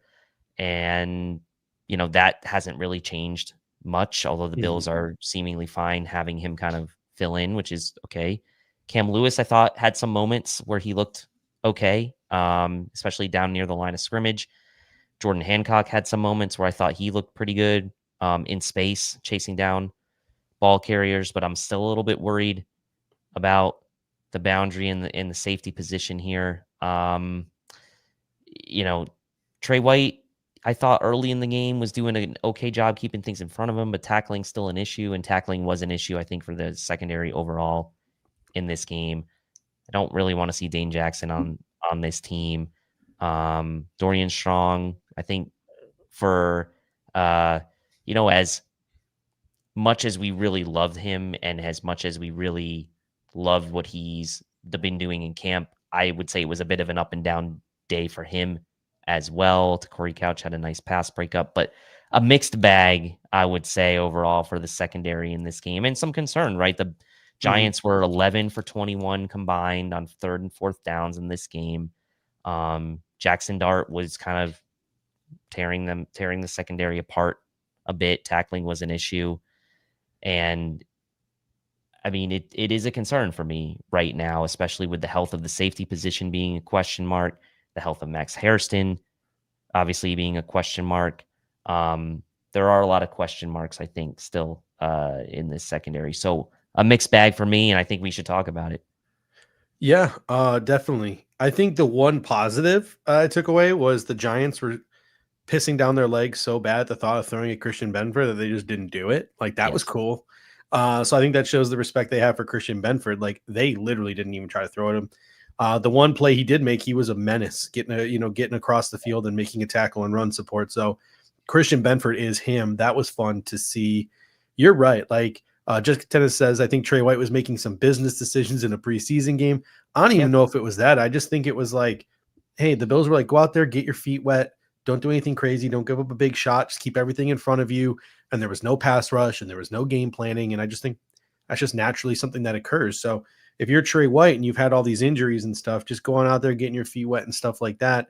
And, that hasn't really changed much, although the Bills are seemingly fine having him kind of fill in, which is okay. Cam Lewis, I thought, had some moments where he looked okay, especially down near the line of scrimmage. Jordan Hancock had some moments where I thought he looked pretty good in space, chasing down ball carriers, but I'm still a little bit worried about the boundary in the safety position here. Trey White, I thought early in the game was doing an okay job keeping things in front of him, but tackling's still an issue, and tackling was an issue, I think, for the secondary overall in this game. I don't really want to see Dane Jackson on this team. Dorian Strong, I think for, as much as we really loved him and as much as we really loved what he's been doing in camp, I would say it was a bit of an up and down day for him as well. Corey Couch had a nice pass breakup, but a mixed bag, I would say, overall for the secondary in this game, and some concern, right? The Giants were 11 for 21 combined on 3rd and 4th downs in this game. Jackson Dart was kind of tearing the secondary apart a bit. Tackling was an issue. And I mean, it is a concern for me right now, especially with the health of the safety position being a question mark, the health of Max Hairston obviously being a question mark. There are a lot of question marks, I think, still in this secondary. So a mixed bag for me, and I think we should talk about it. Yeah, definitely. I think the one positive I took away was the Giants were pissing down their legs so bad at the thought of throwing at Christian Benford that they just didn't do it. Like, that was cool. So I think that shows the respect they have for Christian Benford. Like, they literally didn't even try to throw at him. The one play he did make, he was a menace, getting across the field and making a tackle and run support. So Christian Benford is him. That was fun to see. You're right. Like, Jessica Tennis says, I think Trey White was making some business decisions in a preseason game. I don't even know if it was that. I just think it was like, hey, the Bills were like, go out there, get your feet wet. Don't do anything crazy. Don't give up a big shot. Just keep everything in front of you. And there was no pass rush and there was no game planning. And I just think that's just naturally something that occurs. So if you're Trey White and you've had all these injuries and stuff, just going out there, getting your feet wet and stuff like that,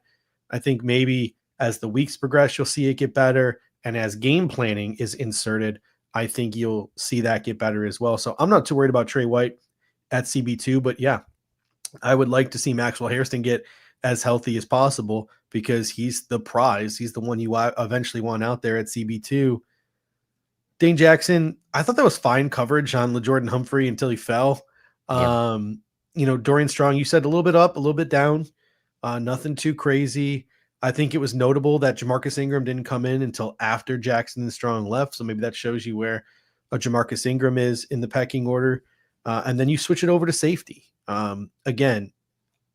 I think maybe as the weeks progress, you'll see it get better. And as game planning is inserted, I think you'll see that get better as well. So I'm not too worried about Trey White at CB2, but yeah, I would like to see Maxwell Hairston get as healthy as possible because he's the prize. He's the one you eventually want out there at CB2. Dane Jackson, I thought that was fine coverage on LaJordan Humphrey until he fell. Yeah. Dorian Strong, you said a little bit up, a little bit down, nothing too crazy. I think it was notable that Jamarcus Ingram didn't come in until after Jackson and Strong left. So maybe that shows you where Jamarcus Ingram is in the pecking order. And then you switch it over to safety. Again,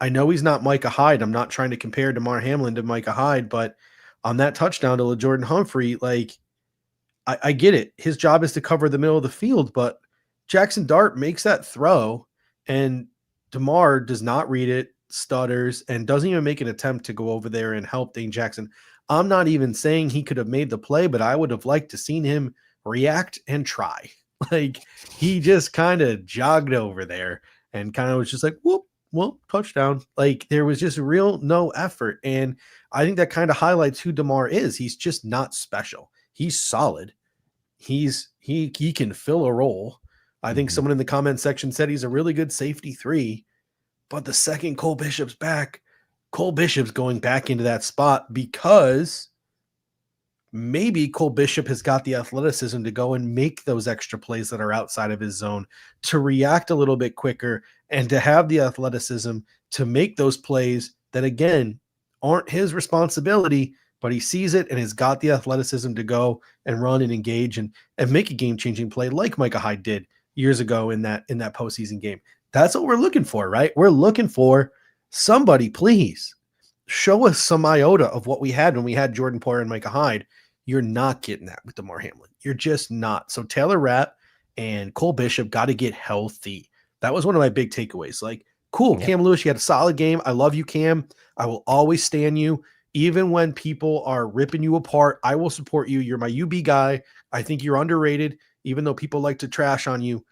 I know he's not Micah Hyde. I'm not trying to compare Damar Hamlin to Micah Hyde, but on that touchdown to LaJordan Humphrey, like, I get it. His job is to cover the middle of the field, but Jackson Dart makes that throw and Damar does not read it, stutters, and doesn't even make an attempt to go over there and help Dane Jackson. I'm not even saying he could have made the play, but I would have liked to seen him react and try. Like, he just kind of jogged over there and kind of was just like, whoop, well, touchdown. Like, there was just no effort. And I think that kind of highlights who Damar is. He's just not special. He's solid. He can fill a role. I think someone in the comment section said he's a really good safety 3, but the second Cole Bishop's back, Cole Bishop's going back into that spot because maybe Cole Bishop has got the athleticism to go and make those extra plays that are outside of his zone, to react a little bit quicker and to have the athleticism to make those plays that, again, aren't his responsibility, but he sees it and has got the athleticism to go and run and engage and make a game-changing play like Micah Hyde did years ago in that postseason game. That's what we're looking for, right? We're looking for somebody, please. show us some iota of what we had when we had Jordan Poyer and Micah Hyde. You're not getting that with DeMar Hamlin. You're just not. So Taylor Rapp and Cole Bishop got to get healthy. That was one of my big takeaways. Like, cool, Yep. Cam Lewis, you had a solid game. I love you, Cam. I will always stand you. Even when people are ripping you apart, I will support you. You're my UB guy. I think you're underrated. Even though people like to trash on you,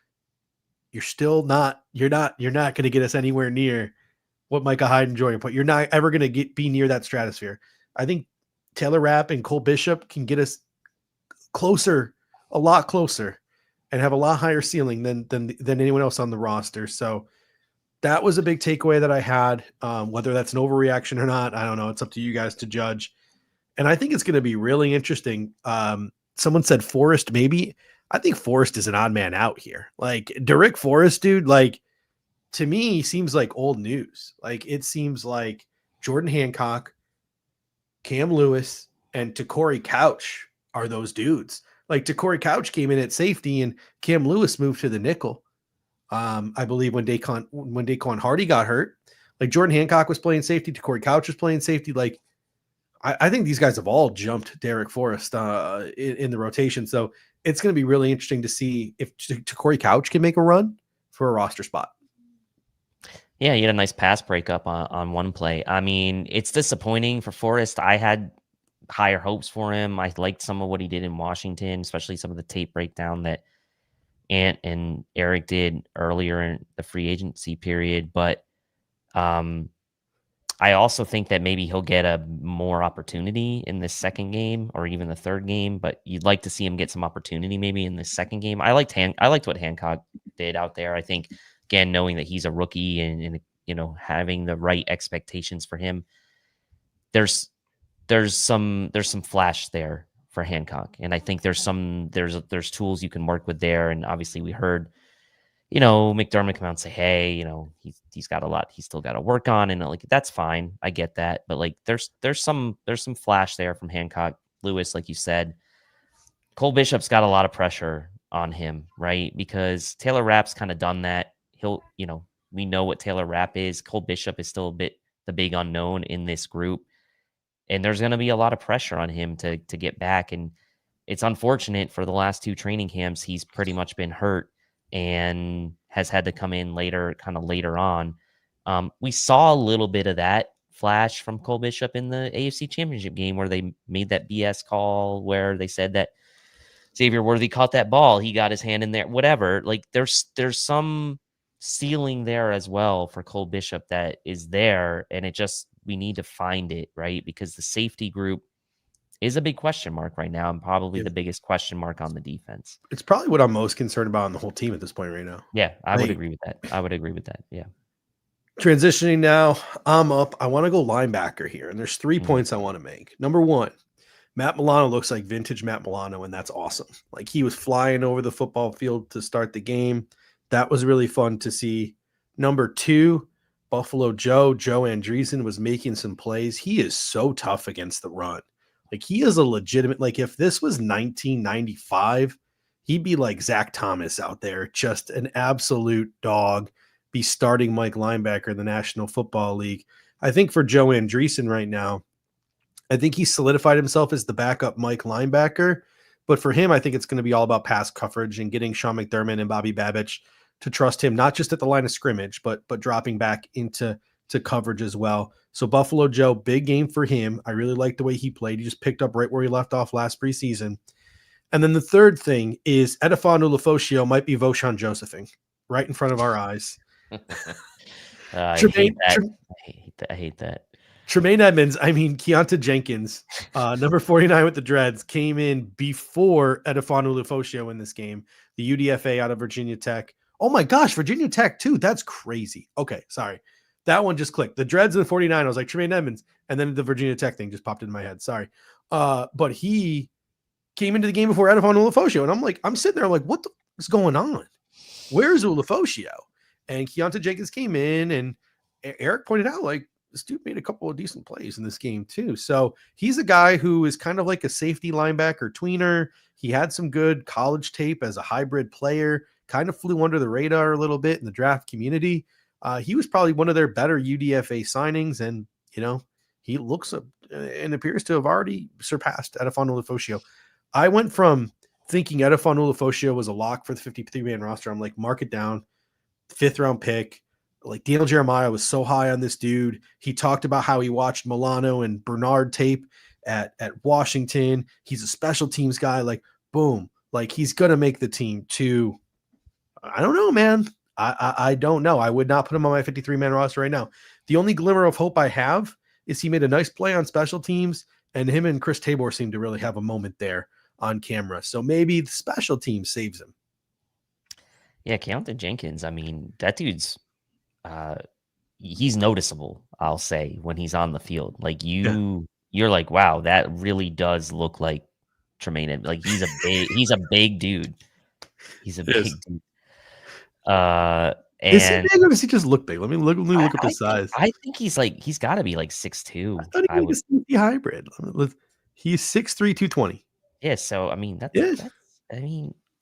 you're still not, you're not going to get us anywhere near what Micah Hyde and Jordan Poyer. You're not ever going to be near that stratosphere. I think Taylor Rapp and Cole Bishop can get us closer, a lot closer, and have a lot higher ceiling than anyone else on the roster. So that was a big takeaway that I had. Whether that's an overreaction or not, I don't know. It's up to you guys to judge. And I think it's going to be really interesting. Someone said Forrest, maybe. I think Forrest is an odd man out here. Like Derek Forrest, dude, like to me seems like old news. Like it seems like Jordan Hancock, Cam Lewis, and Corey Couch are those dudes. Like Corey Couch came in at safety and Cam Lewis moved to the nickel. I believe when Daquan Hardy got hurt, like Jordan Hancock was playing safety, Corey Couch was playing safety. Like I think these guys have all jumped Derek Forrest in the rotation. So it's going to be really interesting to see if Corey Couch can make a run for a roster spot. Yeah, he had a nice pass breakup on one play. I mean, it's disappointing for Forrest. I had higher hopes for him. I liked some of what he did in Washington, especially some of the tape breakdown that Ant and Eric did earlier in the free agency period. But I also think that maybe he'll get a more opportunity in this second game or even the third game, but you'd like to see him get some opportunity maybe in the second game. I liked what Hancock did out there. I think, again, knowing that he's a rookie and you know, having the right expectations for him, there's some flash there for Hancock. And I think there's tools you can work with there. And obviously we heard, you know, McDermott come out and say, hey, you know, he's got a lot he's still got to work on. And like, that's fine. I get that. But like, there's some flash there from Hancock. Lewis, like you said, Cole Bishop's got a lot of pressure on him, right? Because Taylor Rapp's kind of done that. You know, we know what Taylor Rapp is. Cole Bishop is still a bit the big unknown in this group. And there's going to be a lot of pressure on him to get back. And it's unfortunate for the last two training camps, he's pretty much been hurt and has had to come in later on. We saw a little bit of that flash from Cole Bishop in the AFC Championship game where they made that BS call where they said that Xavier Worthy caught that ball. He got his hand in there, whatever. Like there's some ceiling there as well for Cole Bishop that is there. And we need to find it, right? Because the safety group is a big question mark right now and probably the biggest question mark on the defense. It's probably what I'm most concerned about on the whole team at this point right now. Yeah, I would agree with that. Yeah. Transitioning now, I'm up. I want to go linebacker here, and there's 3 points I want to make. Number one, Matt Milano looks like vintage Matt Milano, and that's awesome. Like he was flying over the football field to start the game. That was really fun to see. Number two, Buffalo Joe Andreessen was making some plays. He is so tough against the run. Like he is a legitimate, like if this was 1995, he'd be like Zach Thomas out there, just an absolute dog, be starting Mike linebacker in the National Football League. I think for Joe Andreessen right now, I think he solidified himself as the backup Mike linebacker. But for him, I think it's going to be all about pass coverage and getting Sean McDermott and Bobby Babich to trust him, not just at the line of scrimmage, but dropping back into coverage as well. So Buffalo Joe, big game for him. I really like the way he played. He just picked up right where he left off last preseason. And then the third thing is Edefano Lefosio might be Voshan Josephing right in front of our eyes. I hate that. Tremaine Edmonds, Keonta Jenkins, number 49 with the Dreads, came in before Edefano Lefosio in this game. The UDFA out of Virginia Tech. Oh my gosh, Virginia Tech too. That's crazy. Okay, sorry. That one just clicked. The Dreads and the 49, I was like, Tremaine Edmonds. And then the Virginia Tech thing just popped into my head. Sorry. But he came into the game before Edefano Lefosio. And I'm sitting there, I'm like, what the is going on? Where's Lefosio? And Keonta Jenkins came in, and Eric pointed out, like, this dude made a couple of decent plays in this game too. So he's a guy who is kind of like a safety linebacker tweener. He had some good college tape as a hybrid player, kind of flew under the radar a little bit in the draft community. He was probably one of their better UDFA signings, and he looks and appears to have already surpassed Edefon Ulofoshio. I went from thinking Edefon Ulofoshio was a lock for the 53-man roster. I'm like, mark it down, 5th round pick. Like Daniel Jeremiah was so high on this dude. He talked about how he watched Milano and Bernard tape at Washington. He's a special teams guy. Like, boom, like he's going to make the team too. I don't know, man. I don't know. I would not put him on my 53-man roster right now. The only glimmer of hope I have is he made a nice play on special teams, and him and Chris Tabor seem to really have a moment there on camera. So maybe the special team saves him. Yeah, Keontae Jenkins, I mean, that dude's he's noticeable, I'll say, when he's on the field. Like you're like, wow, that really does look like Tremaine. Like he's a big dude. He's a big dude. Is he big or does he just look big? Let me look up his size. I think he's got to be like 6'2". I thought he was a safety hybrid. He's 6'3", 220. Yeah, so I mean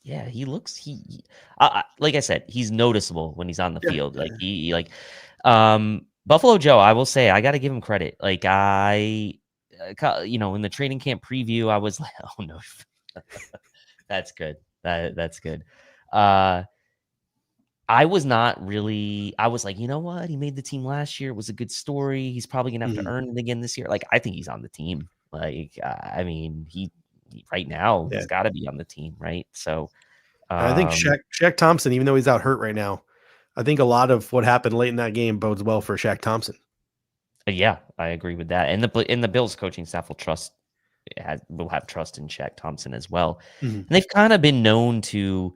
he looks like I said, he's noticeable when he's on the field. Like he Buffalo Joe, I will say I got to give him credit. Like in the training camp preview, I was like, oh no, that's good. That's good. I was like, you know what? He made the team last year. It was a good story. He's probably going to have to earn it again this year. Like, I think he's on the team. Like, I mean, he right now, he's got to be on the team, right? So I think Shaq Thompson, even though he's out hurt right now, I think a lot of what happened late in that game bodes well for Shaq Thompson. Yeah, I agree with that. And the Bills coaching staff will have trust in Shaq Thompson as well. Mm-hmm. And they've kind of been known to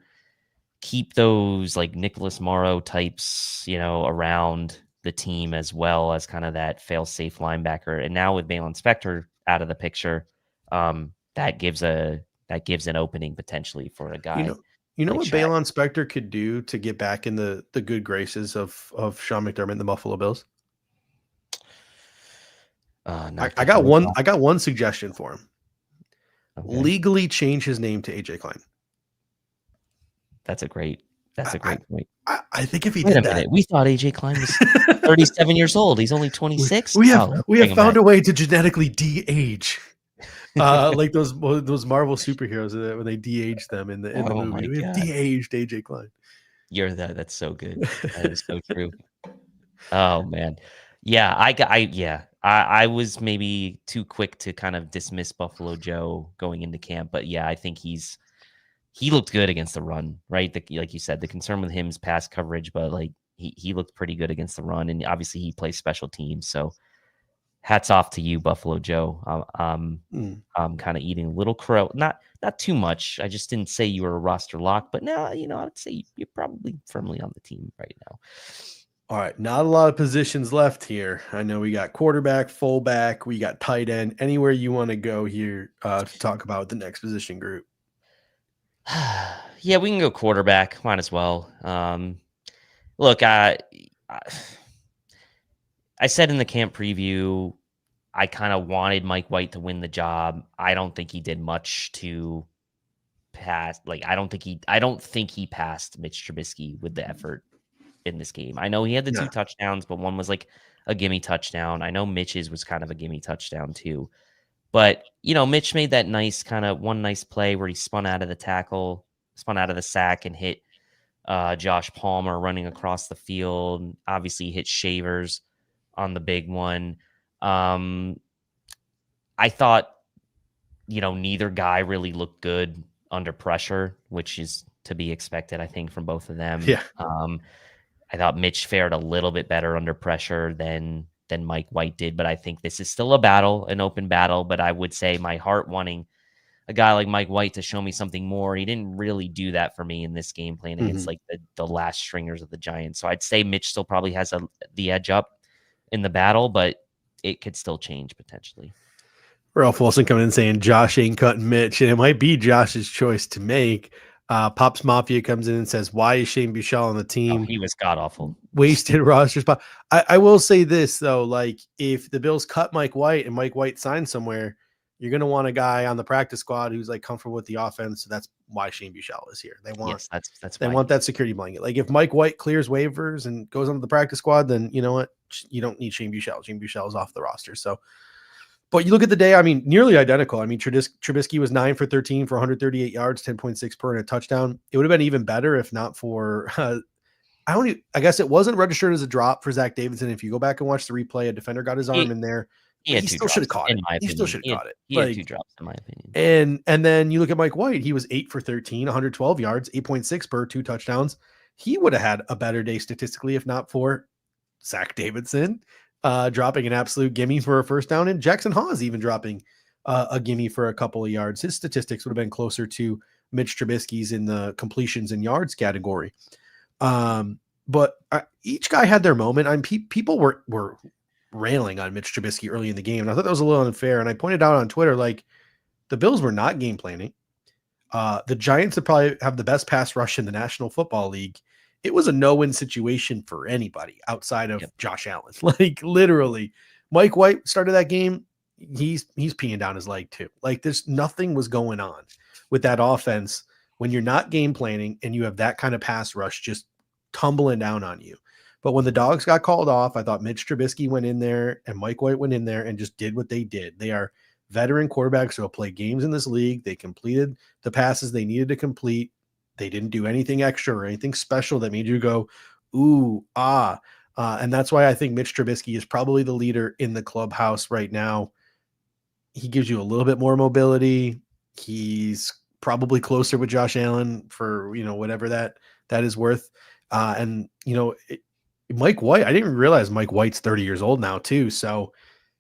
keep those like Nicholas Morrow types, around the team as well as kind of that fail-safe linebacker. And now with Balon Spector out of the picture, that gives an opening potentially for a guy. You know what Balon Spector could do to get back in the good graces of Sean McDermott and the Buffalo Bills? I got one suggestion for him. Okay. Legally change his name to AJ Klein. That's a great point. I think if he did that, we thought AJ Klein was 37 years old. He's only 26. We have found a way to genetically de-age, like those Marvel superheroes when they de-age them in the movie. We have de-aged AJ Klein. That's so good. That is so true. Oh man, yeah. I was maybe too quick to kind of dismiss Buffalo Joe going into camp, but yeah, I think he looked good against the run, right? Like you said, the concern with him is pass coverage, but like he looked pretty good against the run, and obviously he plays special teams. So hats off to you, Buffalo Joe. I'm kind of eating a little crow, not too much. I just didn't say you were a roster lock, but now I'd say you're probably firmly on the team right now. All right, not a lot of positions left here. I know we got quarterback, fullback, we got tight end. Anywhere you want to go here to talk about the next position group? Yeah, we can go quarterback. Might as well. Look, I said in the camp preview, I kind of wanted Mike White to win the job. I don't think he did much to pass. Like, I don't think he passed Mitch Trubisky with the effort in this game. I know he had the 2 touchdowns, but one was like a gimme touchdown. I know Mitch's was kind of a gimme touchdown too. But, Mitch made that nice play where he spun out of the sack and hit Josh Palmer running across the field. Obviously, he hit Shavers on the big one. I thought, neither guy really looked good under pressure, which is to be expected, I think, from both of them. Yeah. I thought Mitch fared a little bit better under pressure than Mike White did, but I think this is still an open battle. But I would say my heart wanting a guy like Mike White to show me something more. He didn't really do that for me in this game playing against like the last stringers of the Giants. So I'd say Mitch still probably has the edge up in the battle, but it could still change potentially. Ralph Wilson coming in saying Josh ain't cutting Mitch, and it might be Josh's choice to make. Pops Mafia comes in and says, why is Shane Buechele on the team? Oh, he was god-awful. Wasted roster spot. I will say this, though. Like, if the Bills cut Mike White and Mike White signs somewhere, you're going to want a guy on the practice squad who's, like, comfortable with the offense. So that's why Shane Buechele is here. They want, that's they want that security blanket. Like, if Mike White clears waivers and goes onto the practice squad, then you know what? you don't need Shane Buechele. Shane Buechele is off the roster. So, but you look at the day, I mean, nearly identical. I mean, Trubisky was 9 for 13 for 138 yards, 10.6 per and a touchdown. It would have been even better if not for I guess it wasn't registered as a drop for Zach Davidson. If you go back and watch the replay, a defender got his arm in there. He still should have caught it. He still should have caught it. He had 2 drops, in my opinion. And then you look at Mike White. He was 8 for 13, 112 yards, 8.6 per, 2 touchdowns. He would have had a better day statistically if not for Zach Davidson dropping an absolute gimme for a first down, and Jackson Hawes even dropping a gimme for a couple of yards. His statistics would have been closer to Mitch Trubisky's in the completions and yards category. But each guy had their moment. People were railing on Mitch Trubisky early in the game, and I thought that was a little unfair. And I pointed out on Twitter, like, the Bills were not game planning. The Giants would probably have the best pass rush in the National Football League. It was a no-win situation for anybody outside of Josh Allen. Like, literally, Mike White started that game. He's peeing down his leg too. Like, there's nothing was going on with that offense when you're not game planning and you have that kind of pass rush just tumbling down on you. But when the dogs got called off, I thought Mitch Trubisky went in there and Mike White went in there and just did what they did. They are veteran quarterbacks who have played games in this league. They completed the passes they needed to complete. They didn't do anything extra or anything special that made you go, ooh, ah. And that's why I think Mitch Trubisky is probably the leader in the clubhouse right now. He gives you a little bit more mobility. He's probably closer with Josh Allen for, whatever that is worth. And, Mike White, I didn't even realize Mike White's 30 years old now too. So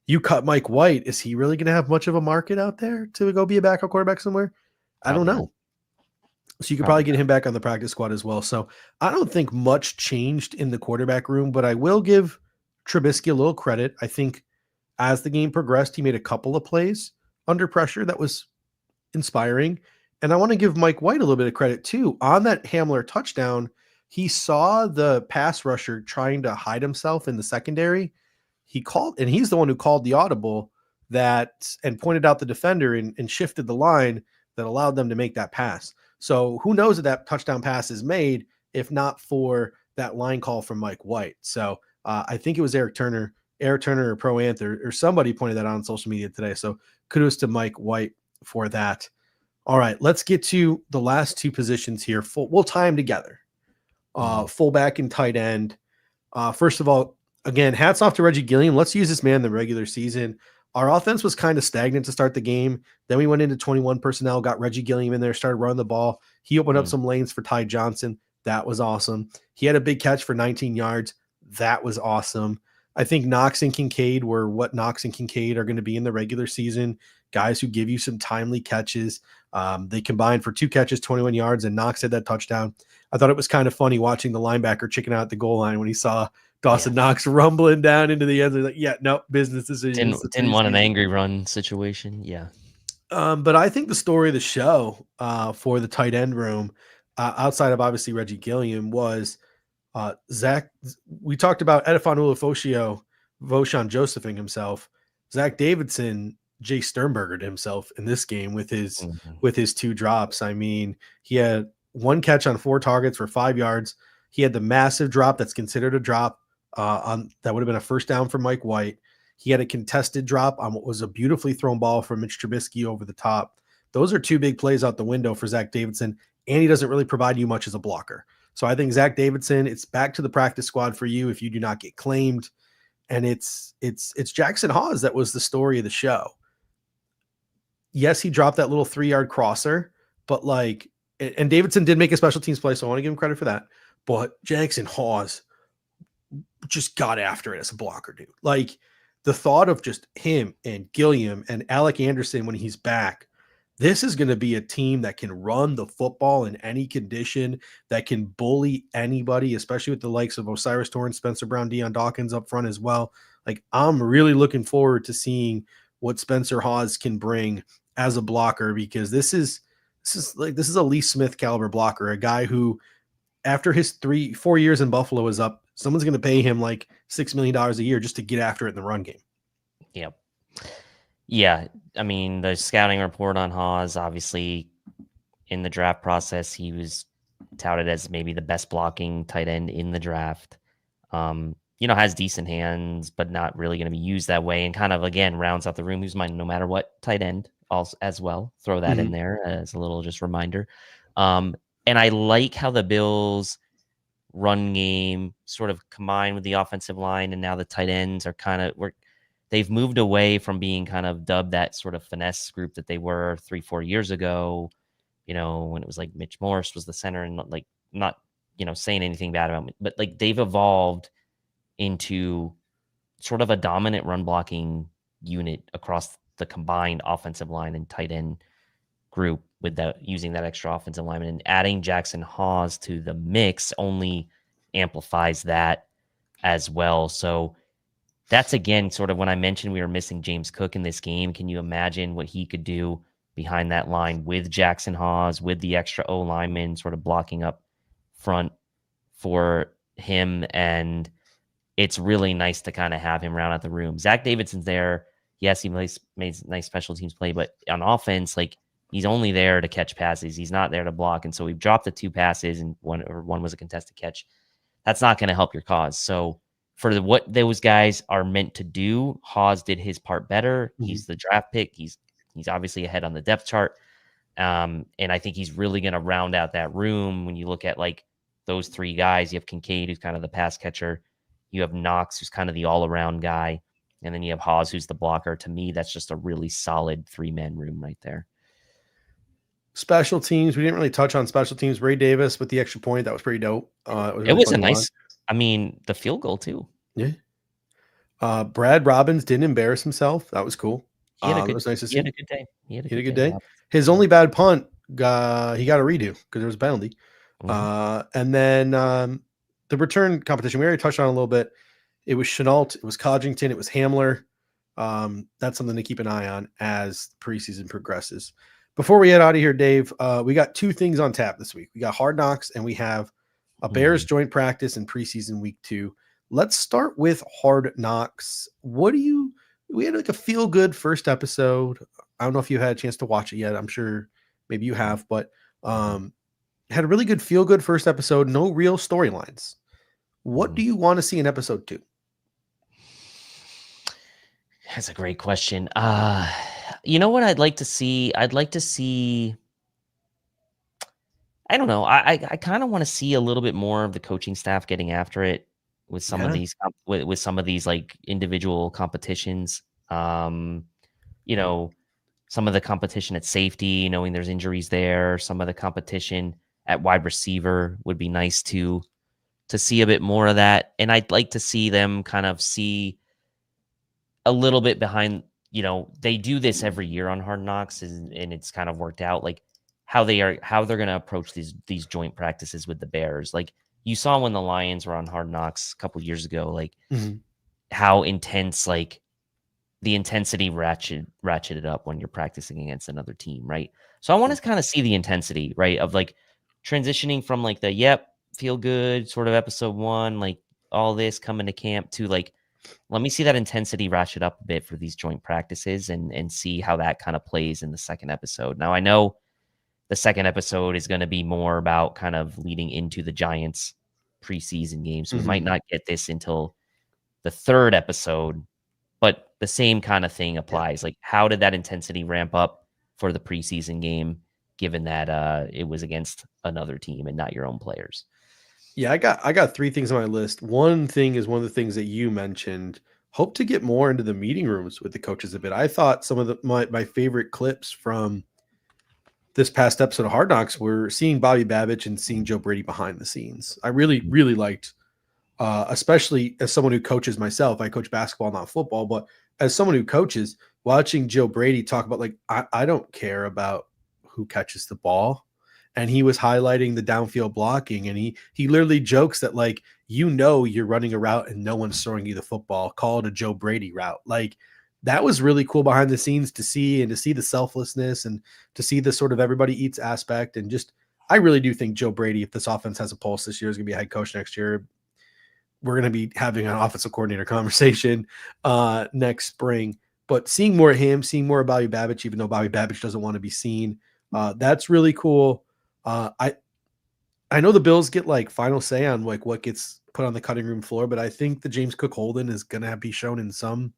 you cut Mike White. Is he really going to have much of a market out there to go be a backup quarterback somewhere? I don't know. So you could probably get him back on the practice squad as well. So I don't think much changed in the quarterback room, but I will give Trubisky a little credit. I think as the game progressed, he made a couple of plays under pressure that was inspiring. And I want to give Mike White a little bit of credit too. On that Hamler touchdown, he saw the pass rusher trying to hide himself in the secondary. He called, and he's the one who called the audible and pointed out the defender and shifted the line that allowed them to make that pass. So who knows if that touchdown pass is made, if not for that line call from Mike White. So I think it was Eric Turner or Pro Anth or somebody pointed that out on social media today. So kudos to Mike White for that. All right, let's get to the last 2 positions here. We'll tie them together. Fullback and tight end. First of all, again, hats off to Reggie Gilliam. Let's use this man in the regular season. Our offense was kind of stagnant to start the game. Then we went into 21 personnel, got Reggie Gilliam in there, started running the ball. He opened up some lanes for Ty Johnson. That was awesome. He had a big catch for 19 yards. That was awesome. I think Knox and Kincaid were what Knox and Kincaid are going to be in the regular season. Guys who give you some timely catches. They combined for 2 catches, 21 yards, and Knox had that touchdown. I thought it was kind of funny watching the linebacker chicken out at the goal line when he saw Dawson Knox rumbling down into the end. Like, no, business decision. Didn't want an angry run situation. Yeah. But I think the story of the show for the tight end room, outside of obviously Reggie Gilliam, was Zach. We talked about Edifon Ulofoshio, Voshon Josephing himself. Zach Davidson, Jay Sternberger himself in this game with his 2 drops. I mean, he had 1 catch on 4 targets for 5 yards. He had the massive drop that's considered a drop on that would have been a first down for Mike White. He had a contested drop on what was a beautifully thrown ball from Mitch Trubisky over the top. Those are 2 big plays out the window for Zach Davidson, and he doesn't really provide you much as a blocker. So I think Zach Davidson, it's back to the practice squad for you if you do not get claimed. And it's Jackson Hawes that was the story of the show. Yes, he dropped that little 3-yard crosser, but and Davidson did make a special teams play, so I want to give him credit for that. But Jackson Hawes just got after it as a blocker, dude. Like, the thought of just him and Gilliam and Alec Anderson when he's back, this is going to be a team that can run the football in any condition, that can bully anybody, especially with the likes of Osiris Torrance, Spencer Brown, Deion Dawkins up front as well. Like, I'm really looking forward to seeing what Spencer Hawes can bring as a blocker, because this is a Lee Smith caliber blocker, a guy who, after his 3-4 years in Buffalo is up, someone's going to pay him like $6 million a year just to get after it in the run game. Yep. Yeah. I mean, the scouting report on Hawes, obviously in the draft process, he was touted as maybe the best blocking tight end in the draft. has decent hands, but not really going to be used that way, and kind of, again, rounds out the room. Who's mine no matter what tight end also as well. Throw that in there as a little just reminder. And I like how the Bills run game sort of combined with the offensive line, and now the tight ends are they've moved away from being kind of dubbed that sort of finesse group that they were 3-4 years ago, when it was like Mitch Morse was the center, and like not, saying anything bad about me, but like they've evolved into sort of a dominant run blocking unit across the combined offensive line and tight end group with using that extra offensive lineman, and adding Jackson Hawes to the mix only amplifies that as well. So that's, again, sort of when I mentioned we were missing James Cook in this game. Can you imagine what he could do behind that line with Jackson Hawes, with the extra O lineman sort of blocking up front for him? And it's really nice to kind of have him round out the room. Zach Davidson's there. Yes, he made nice special teams play, but on offense, like, he's only there to catch passes. He's not there to block. And so we've dropped the 2 passes, and one was a contested catch. That's not going to help your cause. So for what those guys are meant to do, Hawes did his part better. He's the draft pick. He's obviously ahead on the depth chart. And I think he's really going to round out that room. When you look at like those 3 guys, you have Kincaid, who's kind of the pass catcher. You have Knox, who's kind of the all-around guy. And then you have Hawes, who's the blocker. To me, that's just a really solid 3-man room right there. Special teams. We didn't really touch on special teams. Ray Davis with the extra point. That was pretty dope. It was a nice, the field goal too. Yeah. Brad Robbins didn't embarrass himself. That was cool. It was nice to see. He had a good day. He had a good day. His only bad punt, he got a redo because there was a penalty. And then the return competition, we already touched on a little bit. It was Chenault, it was Codgington, it was Hamler. That's something to keep an eye on as preseason progresses. Before we head out of here, Dave, we got 2 things on tap this week. We got Hard Knocks, and we have a Bears joint practice in preseason week 2. Let's start with Hard Knocks. We had like a feel good first episode. I don't know if you had a chance to watch it yet. I'm sure maybe you have, but had a really good feel good first episode. No real storylines. What do you want to see in episode 2? That's a great question. You know what I'd like to see? I'd like to see, I don't know. I kind of want to see a little bit more of the coaching staff getting after it with some of these, with some of these like individual competitions. Some of the competition at safety, knowing there's injuries there. Some of the competition at wide receiver would be nice to see a bit more of that. And I'd like to see them kind of see a little bit behind, they do this every year on Hard Knocks, and it's kind of worked out, like how they're going to approach these joint practices with the Bears. Like you saw when the Lions were on Hard Knocks a couple years ago, like how intense, like the intensity ratcheted up when you're practicing against another team. Right. So I want to kind of see the intensity, right, of like transitioning from like the, feel good sort of episode 1, like all this coming to camp, to like, let me see that intensity ratchet up a bit for these joint practices and see how that kind of plays in the second episode. Now, I know the second episode is going to be more about kind of leading into the Giants preseason game. So we might not get this until the 3rd episode, but the same kind of thing applies. Like, how did that intensity ramp up for the preseason game, given that it was against another team and not your own players? Yeah, I got 3 things on my list. One thing is one of the things that you mentioned. Hope to get more into the meeting rooms with the coaches a bit. I thought some of my favorite clips from this past episode of Hard Knocks were seeing Bobby Babich and seeing Joe Brady behind the scenes. I really, really liked, especially as someone who coaches myself. I coach basketball, not football, but as someone who coaches, watching Joe Brady talk about, like, I don't care about who catches the ball. And he was highlighting the downfield blocking, and he literally jokes that, like, you're running a route and no one's throwing you the football. Call it a Joe Brady route. Like, that was really cool behind the scenes to see, and to see the selflessness and to see the sort of everybody eats aspect. And just, I really do think Joe Brady, if this offense has a pulse this year, is going to be a head coach next year. We're going to be having an offensive coordinator conversation next spring. But seeing more of him, seeing more of Bobby Babich, even though Bobby Babich doesn't want to be seen, that's really cool. I know the Bills get like final say on like what gets put on the cutting room floor, but I think the James Cook Holden is going to be shown in some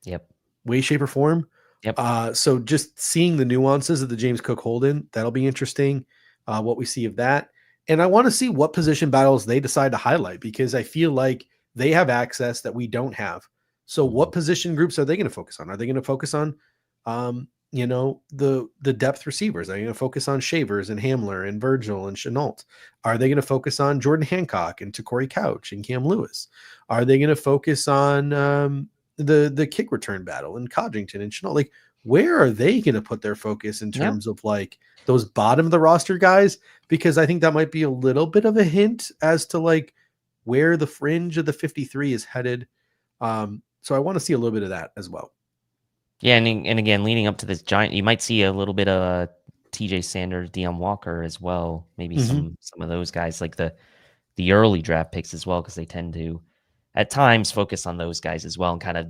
Yep. way, shape, or form. Yep. So just seeing the nuances of the James Cook Holden, that'll be interesting. What we see of that. And I want to see what position battles they decide to highlight, because I feel like they have access that we don't have. So what position groups are they going to focus on? Are they going to focus on, the depth receivers? Are they going to focus on Shavers and Hamler and Virgil and Chenault? Are they going to focus on Jordan Hancock and Corey Couch and Cam Lewis? Are they going to focus on the kick return battle and Codrington and Chenault? Like, where are they going to put their focus in terms of like those bottom of the roster guys? Because I think that might be a little bit of a hint as to like where the fringe of the 53 is headed. So I want to see a little bit of that as well. Yeah, and again, leading up to this giant, you might see a little bit of TJ Sanders, Deone Walker as well. Maybe some of those guys, like the early draft picks as well, because they tend to at times focus on those guys as well and kind of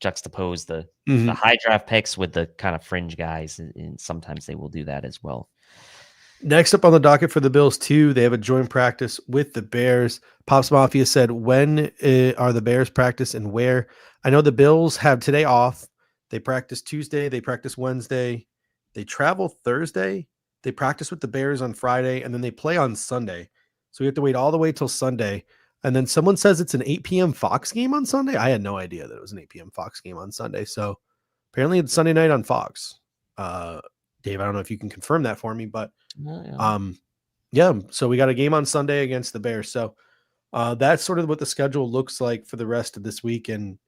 juxtapose the high draft picks with the kind of fringe guys, and sometimes they will do that as well. Next up on the docket for the Bills too, they have a joint practice with the Bears. Pops Mafia said, when are the Bears practice and where? I know the Bills have today off. They practice Tuesday. They practice Wednesday. They travel Thursday. They practice with the Bears on Friday, and then they play on Sunday. So we have to wait all the way till Sunday. And then someone says it's an 8 p.m. Fox game on Sunday. I had no idea that it was an 8 p.m. Fox game on Sunday. So apparently it's Sunday night on Fox. Dave, I don't know if you can confirm that for me, but so we got a game on Sunday against the Bears. So that's sort of what the schedule looks like for the rest of this week. And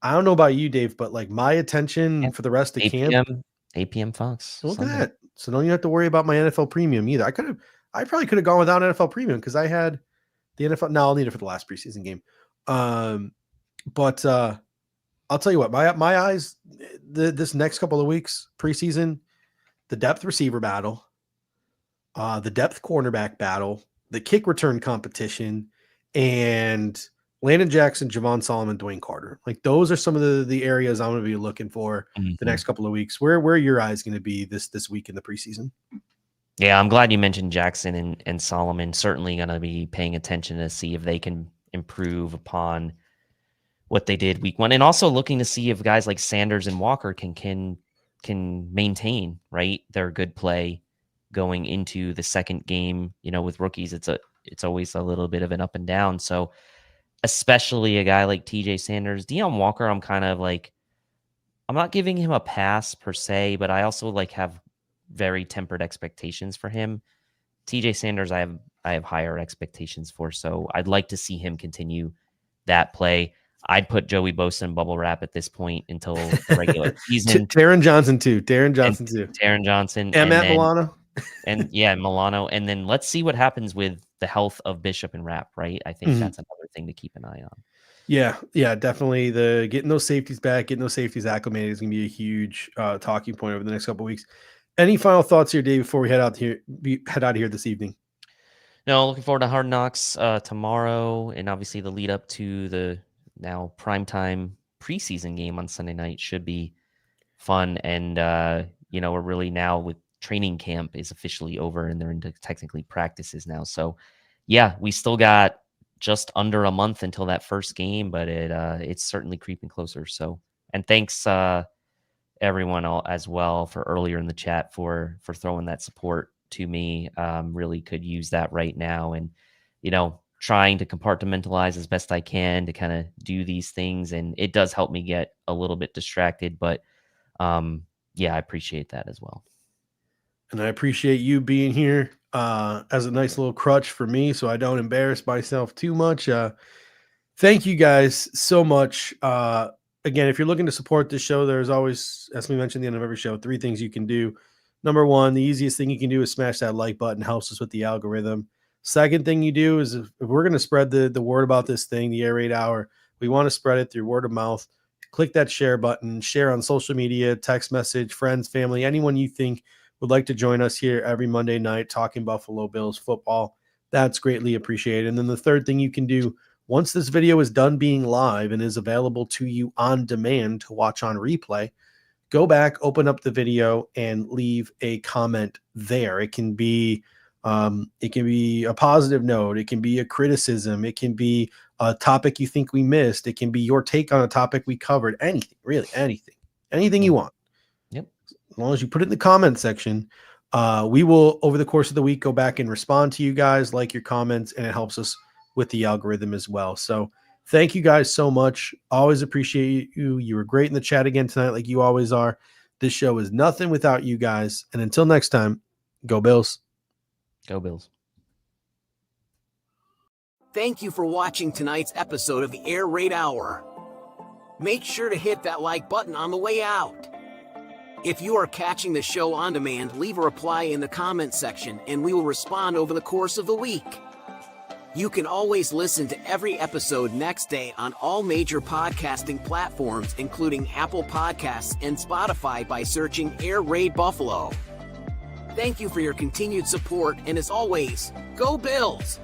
I don't know about you, Dave, but like my attention for the rest of 8 camp, 8 p.m. Fox. Look Sunday. at that. So don't you have to worry about my NFL premium either. I probably could have gone without NFL premium because I had the NFL. Now I'll need it for the last preseason game. But I'll tell you what, my eyes, this next couple of weeks, preseason, the depth receiver battle, the depth cornerback battle, the kick return competition, and Landon Jackson, Javon Solomon, Dwayne Carter. Like those are some of the areas I'm going to be looking for the next couple of weeks. Where are your eyes going to be this week in the preseason? Yeah, I'm glad you mentioned Jackson and Solomon. Certainly going to be paying attention to see if they can improve upon what they did week one, and also looking to see if guys like Sanders and Walker can maintain their good play going into the second game. With rookies, it's always a little bit of an up and down. So especially a guy like TJ Sanders, Deone Walker, I'm kind of like, I'm not giving him a pass per se, but I also have very tempered expectations for him. TJ Sanders, I have higher expectations for, so I'd like to see him continue that play. I'd put Joey Bosa in bubble wrap at this point until the regular season. Taron Johnson too. Taron Johnson. And Matt Milano. Milano. And then let's see what happens with the health of Bishop and Rapp, right? I think that's another thing to keep an eye on. Yeah, definitely. Getting those safeties back, getting those safeties acclimated is going to be a huge talking point over the next couple of weeks. Any final thoughts here, Dave, before we head out of here this evening? No, looking forward to Hard Knocks tomorrow, and obviously the lead up to the now primetime preseason game on Sunday night should be fun. And we're really now with training camp is officially over, and they're into technically practices now. So yeah, we still got just under a month until that first game, but it's certainly creeping closer. So, and thanks everyone as well for earlier in the chat for throwing that support to me. Really could use that right now, and trying to compartmentalize as best I can to kind of do these things, and it does help me get a little bit distracted, but I appreciate that as well. And I appreciate you being here as a nice little crutch for me so I don't embarrass myself too much. Thank you guys so much. Again, if you're looking to support this show, there's always, as we mentioned at the end of every show, 3 things you can do. Number 1, the easiest thing you can do is smash that like button. Helps us with the algorithm. Second thing you do is if we're going to spread the word about this thing, the Air Raid Hour, we want to spread it through word of mouth. Click that share button, share on social media, text message, friends, family, anyone you think would like to join us here every Monday night talking Buffalo Bills football. That's greatly appreciated. And then the third thing you can do, once this video is done being live and is available to you on demand to watch on replay, go back, open up the video, and leave a comment there. It can be It can be a positive note. It can be a criticism. It can be a topic you think we missed. It can be your take on a topic we covered. Anything, really, anything you want. Yep. As long as you put it in the comment section, we will, over the course of the week, go back and respond to you guys, like your comments, and it helps us with the algorithm as well. So thank you guys so much. Always appreciate you. You were great in the chat again tonight, like you always are. This show is nothing without you guys. And until next time, go Bills. Go Bills. Thank you for watching tonight's episode of the Air Raid Hour. Make sure to hit that like button on the way out. If you are catching the show on demand, leave a reply in the comment section and we will respond over the course of the week. You can always listen to every episode next day on all major podcasting platforms, including Apple Podcasts and Spotify, by searching Air Raid Buffalo. Thank you for your continued support, and as always, go Bills!